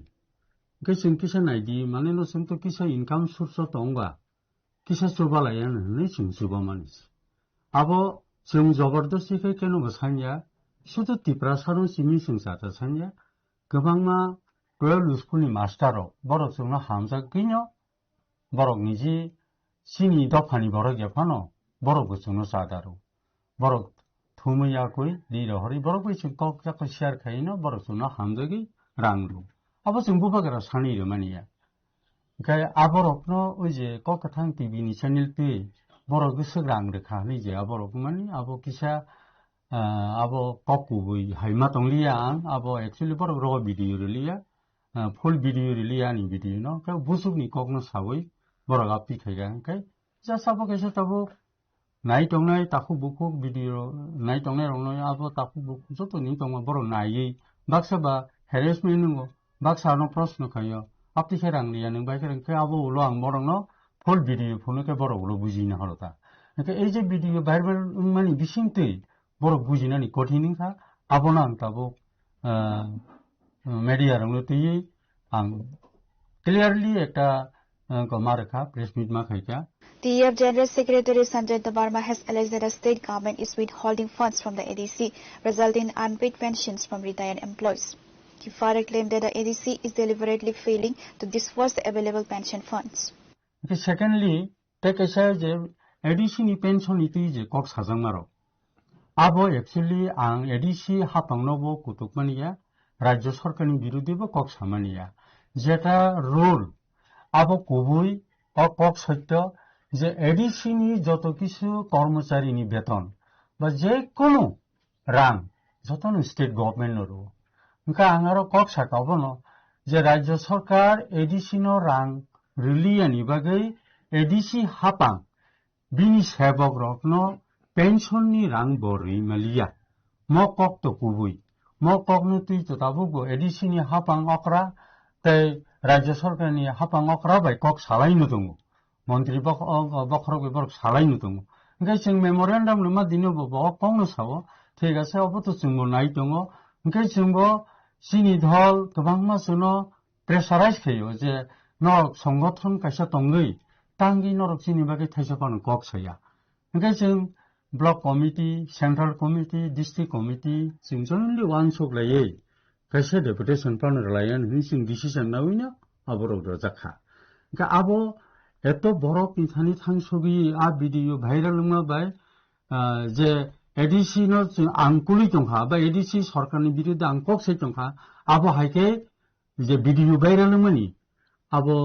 kai sung kisa naidi mane no sung to kisa income source tongba kisa subalayan ne sung Subamani abo sung jobardosti kai keno ba sanja sudo Tripura saru simi sung sata sanja kobang ma 12 school ni master ro borok sung no hamja kinyo borok niji sini dofani borok yapano borok sung no sadaro borok thumuya koi diro hori borok sung kok jak share khaino borok sung no hamjagi rangru abo sung Bubagra sani re maniya kai aborok no oi je Kokathang TV ni channel te borok sug rang re kha ni je aborok mani abo kisa abo kokku boi haima tonglia abo actually borok ro video re liya full video re liya ni video no kai busuk ni kok no sawoi borok api khaiga kai ja sabo kaisa tabo nai tongnai taku bukuk video nai tongnai rongno abo taku bukuk joto ni tongma borok nai baksa ba harassment ngo baksa no proshno khayo apti kherang liya nang bai kherang kai abo ulo ang borok no full video phone ke borok ulo bujina holota ke ei je video viral mani bisingtui borok bujina ni kothin kha abo nang tabo media rongno tui ang clearly ekta Komaraka press meet ma khaika TEF General Secretary Sanjay Dabarma has alleged that the state government is withholding funds from the ADC, resulting in unpaid pensions from retired employees. He further claimed that the ADC is deliberately failing to disburse the available pension funds. Okay, secondly, take a share the ADC ni pension itu je kok sajang maro. Abo actually ang ADC hapang nobo kutuk maniya, Rajya Sarkar ni birudhi bo kok samaniya. Jeta rule abo kubui kok satya যে ADC নি যত কিছু কর্মচারী নি বেতন বা যে কোনো রাং যত স্টেট গভর্নমেন্ট নো ইনকা আঙারো কক সাকাবনো যে রাজ্য সরকার এডিসি নো রাং রিলিয়ানি বাগৈ এডিসি হাপাং বিনি সেবক রকনো পেনশন নি রাং বরি মালিয়া ম কক তো কুবুই ম কক নো তুই তো তাবুগো এডিসি নি হাপাং অকরা তাই রাজ্য সরকার নি হাপাং অকরা বাই কক সালাইনো দङ মন্ত্রী বখরক বরক সালাইনো দङ ओंखाय जों मेमोरेन्डाम मा दिनो बो कौनो सावो ठीक আছে अबो जोंबो नाय दङ ओंखाय जोंबो सिनि धल गोबां मासुनो प्रेसाराइज खयो जे नरक संगठन कायसा तंगै तांगि नरक सिनि बागै थाइसा पानो कक सया ओंखाय जों block committee central committee district committee जों जन्लि वान सक लायै कायसा डेपुटेशन पानो लायन जों डिसिजन नावैनो আবরক রজাখা আবো এত বড় পিছানি থাংছবি আ ভিডিও ভাইরাল বাই যে এডিসি আংকুলি চংখা বা এডিসি সরকারनि বিরুদ্ধে আংকক সেই চংখা আবো হাইকে যে ভিডিও ভাইরাল মানি আবো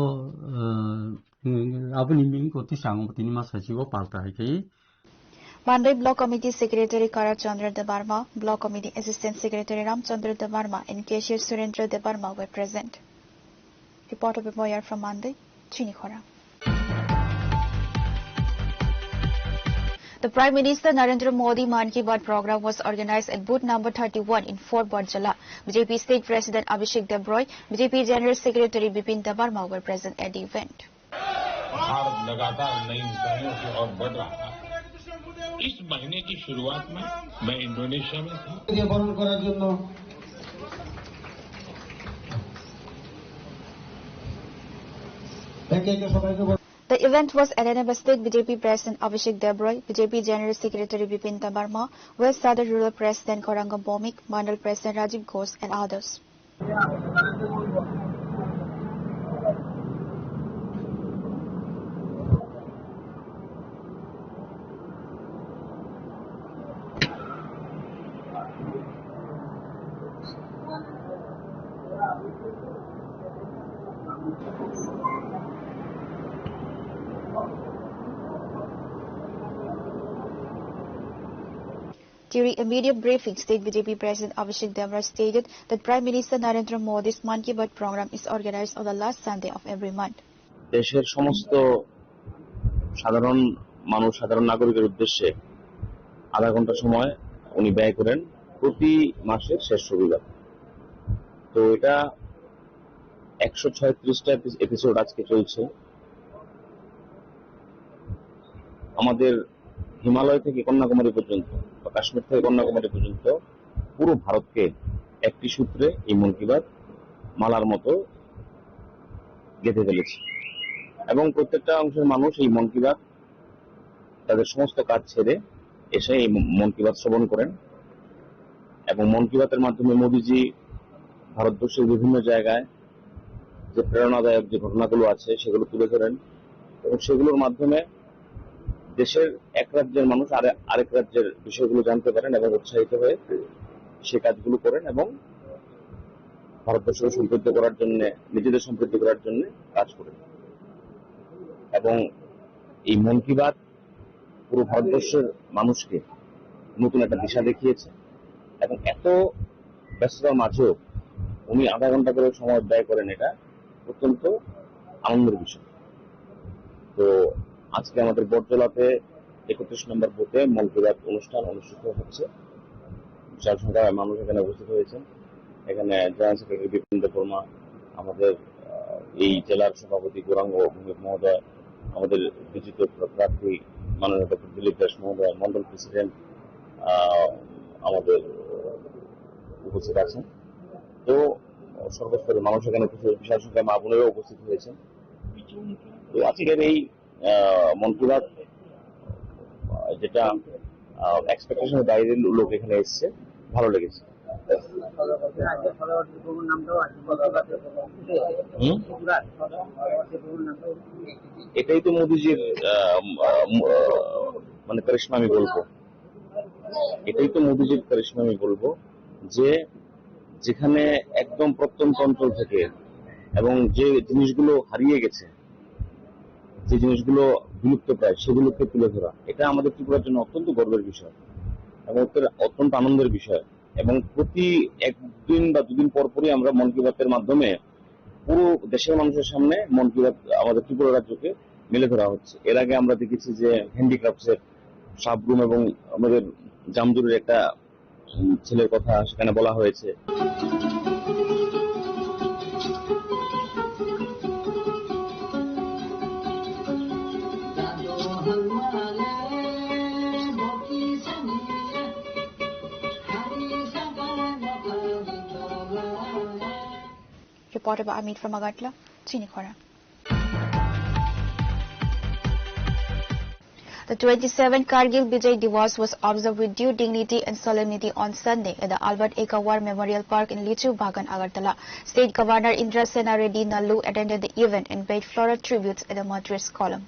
আবনি মিং কতি সাংমতিনি মাসাচিগো পাল্টা হাইকে Mandai Block Committee Secretary Karan Chandra Debarma, Block Committee Assistant Secretary Ramchandra Debarma, and Cashier Surendra Debarma were present. Reporter Biboyar from Mandai, Chinikhora. The Prime Minister Narendra Modi Man Ki Baat program was organized at booth number 31 in Fort Barjala. BJP State President Abhishek Debroy, BJP General Secretary Bipin Debarma were present at the event. Bharat लगातार नई ऊंचाइयों की ओर बढ़ रहा है। इस महीने की शुरुआत में मैं इंडोनेशिया में था। The event was attended by State BJP President Abhishek Debroy, BJP General Secretary Bipin Debarma, West Southern Rural President Korangam Bomik, Mandal President Rajiv Ghosh, and others. During a media briefing, State BJP President Abhishek Debroy stated that Prime Minister Narendra Modi's Man Ki Baat program is organized on the last Sunday of every month. দেশের সমস্ত সাধারণ মানুষ, সাধারণ নাগরিকের উদ্দেশ্যে আধা ঘন্টা সময় উনি ব্যয় করেন প্রতি মাসের শেষ রবিবার। তো এটা 136টা এপিসোড আজকে চলছে। আমাদের হিমালয় থেকে কন্যাকুমারী পর্যন্ত বা কাশ্মীর থেকে কন্যাকুমারী পর্যন্ত পুরো ভারতকে একটি সূত্রে এই মন কি বাত মালার মতো গেঁথে ফেলেছে এবং প্রত্যেকটা অংশের মানুষ এই মন কি বাত তাদের সমস্ত কাজ ছেড়ে এসে এই মন কি বাত শ্রবণ করেন এবং মন কি বাতের মাধ্যমে মোদিজি ভারতবর্ষের বিভিন্ন জায়গায় যে প্রেরণাদায়ক যে ঘটনাগুলো আছে সেগুলো তুলে ধরেন এবং সেগুলোর মাধ্যমে দেশের এক রাজ্যের মানুষ আরেক রাজ্যের বিষয়গুলো জানতে পারেন এবং উৎসাহিত হয়ে সে কাজগুলো করেন এবং ভারতবর্ষকে সমৃদ্ধ করার জন্য, নিজেদের সমৃদ্ধ করার জন্য কাজ করেন। এবং এই মন কি বাত পুরো ভারতবর্ষের মানুষকে নতুন একটা দিশা দেখিয়েছে এবং এত ব্যস্ততার মাঝেও উনি আধা ঘন্টা করে সময় ব্যয় করেন, এটা অত্যন্ত আনন্দের বিষয়। তো আজকে আমাদের বটজলাতে 31 নম্বর বুথে মন কি বাত অনুষ্ঠান অনুষ্ঠিত হচ্ছে। বিশাল সংখ্যায় মানুষ এখানে উপস্থিত হয়েছেন। এখানে জয়েন্ট সেক্রেটারি বিপিন দেববর্মা, আমাদের এই জেলার সভাপতি গৌরাঙ্গ ভৌমিক মহোদয়, আমাদের বিজিত প্রার্থী মাননীয় ডক্টর দিলীপ দাস মহোদয়, মন্ডল প্রেসিডেন্ট আমাদের উপস্থিত আছেন। তো সর্বস্তরের মানুষ এখানে বিশাল সংখ্যায় মা বোনেরাও উপস্থিত হয়েছেন। তো আজকের এই মন কি বাত যেটা এক্সপেকটেশনের বাইরের লোক এখানে এসছে, ভালো লেগেছে। এটাই তো মোদিজির মানে কারিশমা আমি বলবো, এটাই তো মোদিজির কারিশমা আমি বলবো যে যেখানে একদম প্রত্যন্ত অঞ্চল থেকে এবং যে জিনিসগুলো হারিয়ে গেছে, যে জিনিসগুলো বিলুপ্ত প্রায়, সেগুলোকে তুলে ধরা, এটা আমাদের ত্রিপুরার জন্য অত্যন্ত গর্বের বিষয় এবং অত্যন্ত আনন্দের বিষয়। এবং প্রতি একদিন বা দুদিন পরপরই আমরা মন কি বাতের মাধ্যমে পুরো দেশের মানুষের সামনে মন কি বাত আমাদের ত্রিপুরা রাজ্যকে মেলে ধরা হচ্ছে। এর আগে আমরা দেখেছি যে হ্যান্ডিক্রাফটসের সাবরুম এবং আমাদের জামজুরের একটা ছেলের কথা সেখানে বলা হয়েছে। Reported by Amit from Agatla, Chinikhora. The 27th Kargil Vijay Diwas was observed with due dignity and solemnity on Sunday at the Albert Eka War Memorial Park in Lichu Bagan, Agartala. State Governor Indra Sena Reddy Nallu attended the event and paid floral tributes at the Madras column.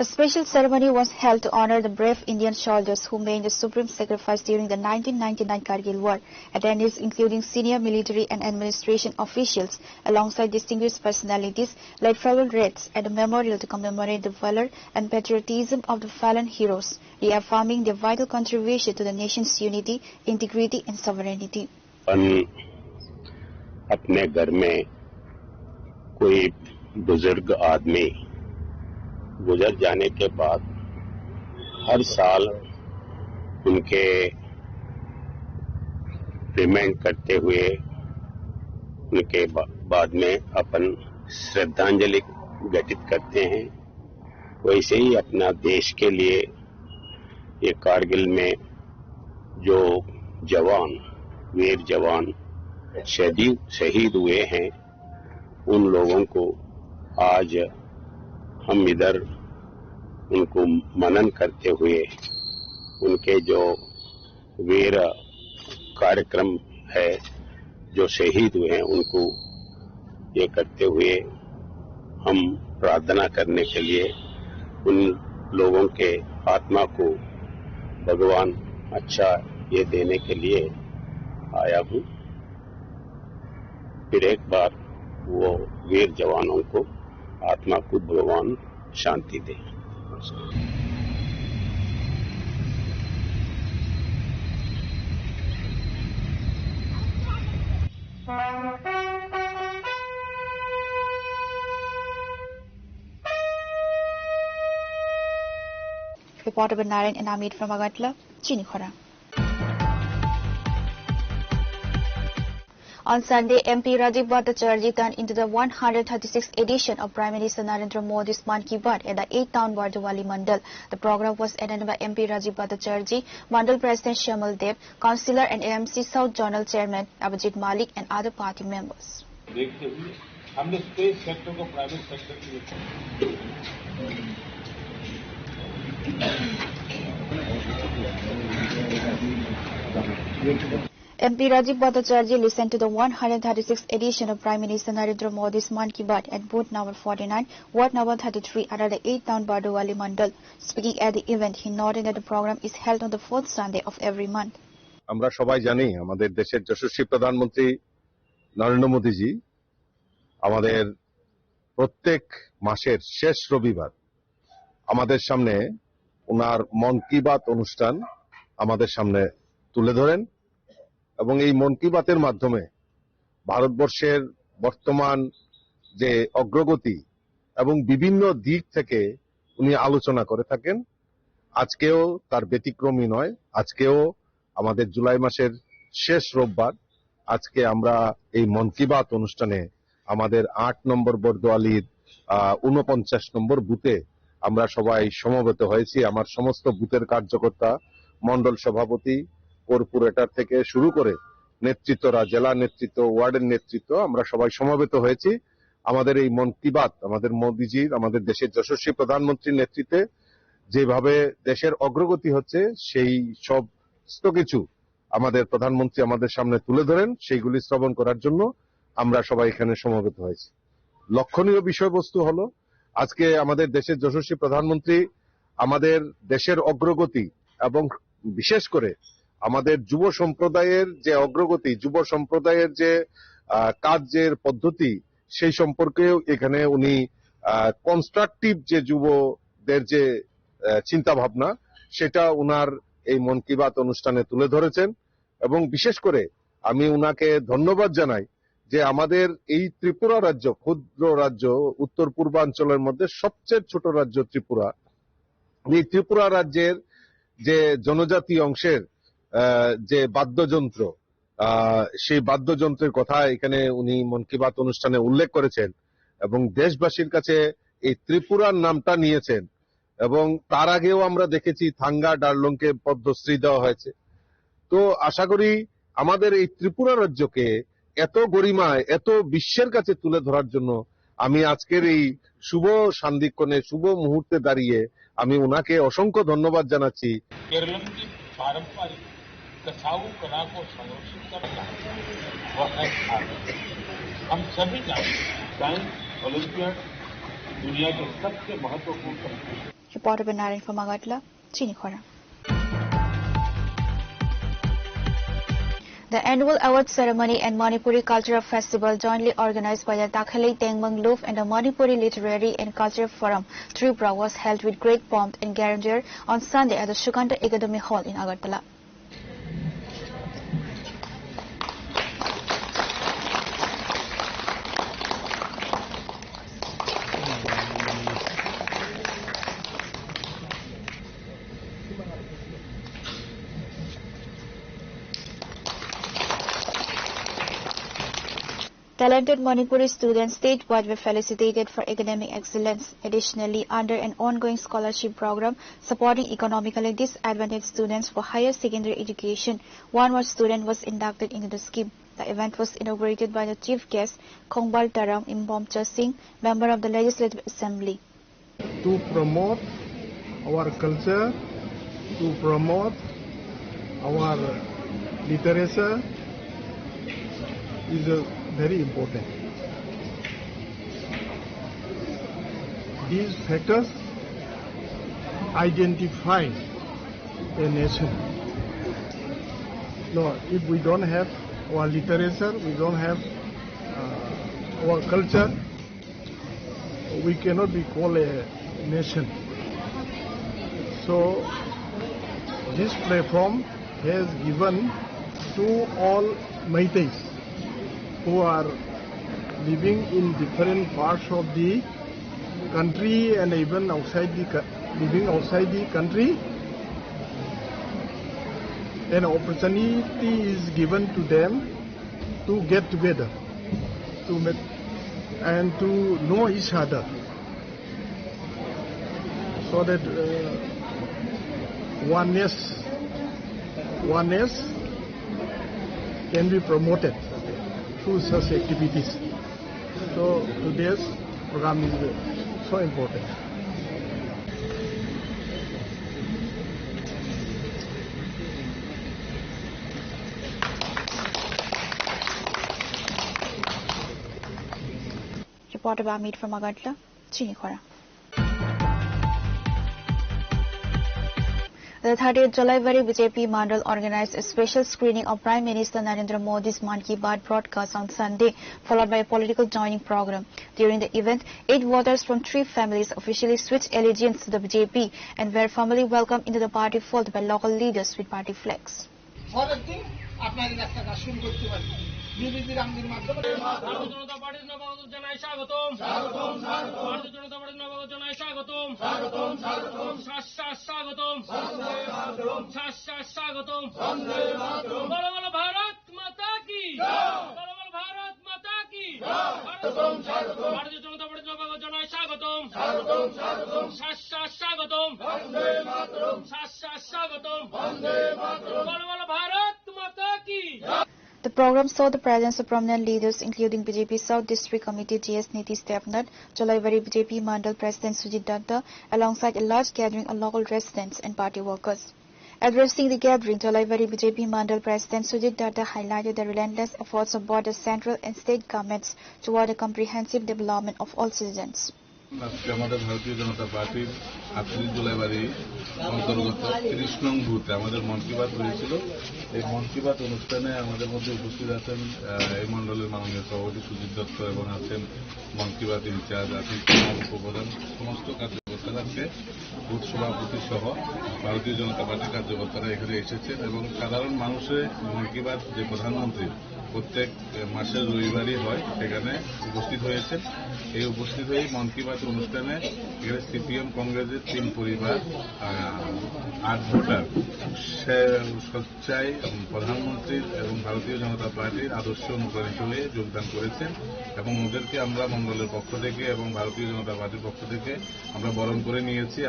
A special ceremony was held to honor the brave Indian soldiers who made the supreme sacrifice during the 1999 Kargil War. Attendees including senior military and administration officials alongside distinguished personalities led farewell rites at the memorial to commemorate the valor and patriotism of the fallen heroes, reaffirming their vital contribution to the nation's unity, integrity and sovereignty. अपने घर में कोई बुजुर्ग आदमी गुजर जाने के बाद हर साल उनके रिमाइंड करते हुए उनके बाद में अपन श्रद्धांजलि घटित करते हैं। वैसे ही अपना देश के लिए ये कारगिल में जो जवान वीर जवान शहीद हुए हैं उन लोगों को आज हम इधर उनको मनन करते हुए उनके जो वीर कार्यक्रम है जो शहीद हुए हैं उनको ये करते हुए हम प्रार्थना करने के लिए उन लोगों के आत्मा को भगवान अच्छा ये देने के लिए आया हूँ। फिर एक बार वो वीर जवानों को आत्मा को भगवान शांति दे। Reporter by Narayan and Amit from Agartala, Chinikhora. On Sunday, MP Rajiv Bhattacharjee turned into the 136th edition of Prime Minister Narendra Modi's Mann Ki Baat at the 8th Town Bardawali Mandal. The program was attended by MP Rajiv Bhattacharjee, Mandal President Shamal Dev, Councillor and AMC South Journal Chairman Abhijit Malik and other party members. देखते हुए हमने space sector को private sector की MP Rajiv Bhattacharjee listened to the 136th edition of Prime Minister Narendra Modi's Mann Ki Baat at booth number 49, ward number 33 under the 8th Town Bardawali Mandal. Speaking at the event, he noted that the program is held on the 4th Sunday of every month. আমরা সবাই জানি আমাদের দেশের যশস্বী প্রধানমন্ত্রী নরেন্দ্র মোদীজি আমাদের প্রত্যেক মাসের শেষ রবিবার আমাদের সামনে ওনার মন কি বাত অনুষ্ঠান আমাদের সামনে তুলে ধরেন এবং এই মন কি বাতের মাধ্যমে ভারতবর্ষের বর্তমান যে অগ্রগতি এবং বিভিন্ন দিক থেকে উনি আলোচনা করে থাকেন। আজকেও তার ব্যতিক্রমী নয়। আজকেও আমাদের জুলাই মাসের শেষ রোববার আজকে আমরা এই মন কি বাত অনুষ্ঠানে আমাদের ৮ নম্বর বরদোয়ালির ৪৯ নম্বর বুথে আমরা সবাই সমবেত হয়েছি। আমার সমস্ত বুথের কার্যকর্তা, মন্ডল সভাপতি, কর্পোরেটর থেকে শুরু করে নেতৃত্বরা, জেলা নেতৃত্ব, ওয়ার্ডের নেতৃত্ব, আমরা সবাই সমবেত হয়েছি। আমাদের এই মন কি বাত আমাদের মোদিজির, আমাদের দেশের যশস্বী প্রধানমন্ত্রীর নেতৃত্বে যেভাবে দেশের অগ্রগতি হচ্ছে সেই সমস্ত কিছু আমাদের প্রধানমন্ত্রী আমাদের সামনে তুলে ধরেন, সেইগুলি শ্রবণ করার জন্য আমরা সবাই এখানে সমবেত হয়েছি। লক্ষণীয় বিষয়বস্তু হলো আজকে আমাদের দেশের যশস্বী প্রধানমন্ত্রী আমাদের দেশের অগ্রগতি এবং বিশেষ করে আমাদের যুব সম্প্রদায়ের যে অগ্রগতি, যুব সম্প্রদায়ের যে কাজের পদ্ধতি, সেই সম্পর্কেও এখানে উনি কনস্ট্রাকটিভ যে যুবদের যে চিন্তা ভাবনা সেটা উনার এই মন কি বাত অনুষ্ঠানে তুলে ধরেছেন এবং বিশেষ করে আমি উনাকে ধন্যবাদ জানাই যে আমাদের এই ত্রিপুরা রাজ্য, ক্ষুদ্র রাজ্য, উত্তর পূর্বাঞ্চলের মধ্যে সবচেয়ে ছোট রাজ্য ত্রিপুরা, এই ত্রিপুরা রাজ্যের যে জনজাতি অংশের যে বাদ্যযন্ত্র, সেই বাদ্যযন্ত্রের কথা এখানে উনি মন কি বাত অনুষ্ঠানে উল্লেখ করেছেন এবং দেশবাসীর কাছে এই ত্রিপুরার নামটা নিয়েছেন। এবং তার আগেও আমরা দেখেছি থাঙ্গা ডারলংকে পদ্মশ্রী দেওয়া হয়েছে। তো আশা করি আমাদের এই ত্রিপুরা রাজ্যকে এত গরিমায়, এত বিশ্বের কাছে তুলে ধরার জন্য আমি আজকের এই শুভ সান্ধিক্ষণে, শুভ মুহূর্তে দাঁড়িয়ে আমি ওনাকে অসংখ্য ধন্যবাদ জানাচ্ছি। केरल की पारंपरिक कसाऊ कला को संरक्षित करना वह है भारत। हम सभी जानते हैं साइंस ओलंपियाड दुनिया के सबसे महत्वपूर्ण competition. Reporter Benarin from Agatla, Chinikhora. The annual award ceremony and Manipuri Cultural Festival, jointly organized by the Takhalei Tengmang Loof and the Manipuri Literary and Cultural Forum, Tripura, was held with great pomp and grandeur on Sunday at the Shukanta Academy Hall in Agartala. Talented Manipuri students statewide were felicitated for academic excellence. Additionally, under an ongoing scholarship program supporting economically disadvantaged students for higher secondary education, one more student was inducted into the scheme. The event was inaugurated by the chief guest, Kongbal Taram Imbomcha Singh, member of the Legislative Assembly. To promote our culture, to promote our literature is very important. These factors identify a nation. No, if we don't have our literature, we don't have our culture, we cannot be called a nation. So this platform has given to all Meiteis who are living in different parts of the country and even living outside the country, an opportunity is given to them to get together, to meet and to know each other, so that oneness can be promoted through such activities. So today's program is so important. Reporter Bamid from Agatla, Chinikhora. The 30th Jolaibari BJP Mandal organized a special screening of Prime Minister Narendra Modi's Man Ki Baat broadcast on Sunday, followed by a political joining program. During the event, 8 voters from 3 families officially switched allegiance to the BJP and were formally welcomed into the party fold by local leaders with party flags. BJP রামদির মাধ্যমে ভারতীয় জনতা পার্টির নবাগত জানাই স্বাগতম স্বাগতম স্বাগতম ভারতীয় জনতা পার্টির নবাগত জানাই স্বাগতম স্বাগতম স্বাগতম শাসশাস স্বাগতম বন্দে মাতরম শাসশাস স্বাগতম বন্দে মাতরম বলো বলো ভারত মাতা কি জয় বলো বলো ভারত মাতা কি জয় স্বাগতম স্বাগতম ভারতীয় জনতা পার্টির নবাগত জানাই স্বাগতম স্বাগতম স্বাগতম শাসশাস স্বাগতম বন্দে মাতরম শাসশাস স্বাগতম বন্দে মাতরম বলো বলো ভারত মাতা কি জয়. The program saw the presence of prominent leaders including BJP South District Committee GS Niti Stepnat, Jolaibari BJP Mandal President Sujit Datta, alongside a large gathering of local residents and party workers. Addressing the gathering, Jolaibari BJP Mandal President Sujit Datta highlighted the relentless efforts of both the central and state governments toward the comprehensive development of all citizens. আজকে আমাদের ভারতীয় জনতা পার্টির 38 জুলাইবাড়ি অন্তর্গত 30 নং বুথে আমাদের মন কি বাত হয়েছিল। এই মন কি বাত অনুষ্ঠানে আমাদের মধ্যে উপস্থিত আছেন এই মণ্ডলের মাননীয় সভাপতি সুজিত দত্ত এবং আছেন মন কি বাত ইনচার্জ, আছেন উপপ্রধান, সমস্ত কার্যকর্তা কার্যকর্তারা আজকে বুথ সভাপতি সহ ভারতীয় জনতা পার্টির কার্যকর্তারা এখানে এসেছেন এবং সাধারণ মানুষের মন কি বাত যে প্রধানমন্ত্রী প্রত্যেক মাসের রবিবারই হয় সেখানে উপস্থিত হয়েছেন। এই উপস্থিত হয়ে মন কি বাত অনুষ্ঠানে এখানে সিপিএম কংগ্রেসের 3 পরিবার 8 ভোটার স্বেচ্ছায় প্রধানমন্ত্রীর এবং ভারতীয় জনতা পার্টির আদর্শ অনুপ্রাণিত হয়ে যোগদান করেছেন এবং ওদেরকে আমরা মন্ডলের পক্ষ থেকে এবং ভারতীয় জনতা পার্টির পক্ষ থেকে আমরা বরণ করে নিয়েছি।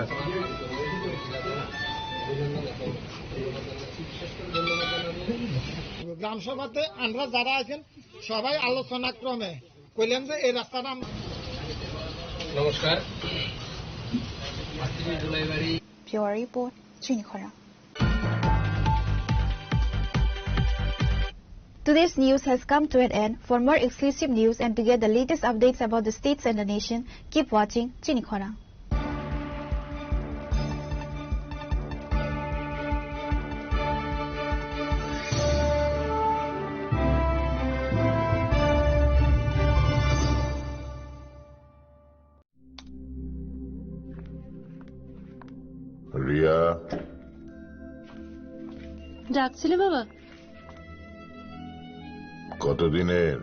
গ্রাম সভাতে আমরা যারা আছেন সবাই আলোচনা ক্রমে কইলেন যে এই রাস্তাটা নমস্কার। Pure Report, Chinikhora. Today's news has come to an end. For more exclusive news and to get the latest updates about the states and the nation, keep watching Chinikhora. Riya, ডাকছিলে বাবা? কতদিনের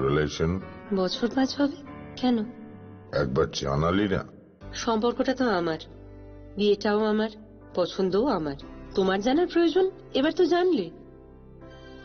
রিলেশন? বছর 5 হবে। কেন? একবার জানালি না? সম্পর্কটা তো আমার, বিয়েটাও আমার, পছন্দও আমার। তোমার জানার প্রয়োজন এবার তো জানলে।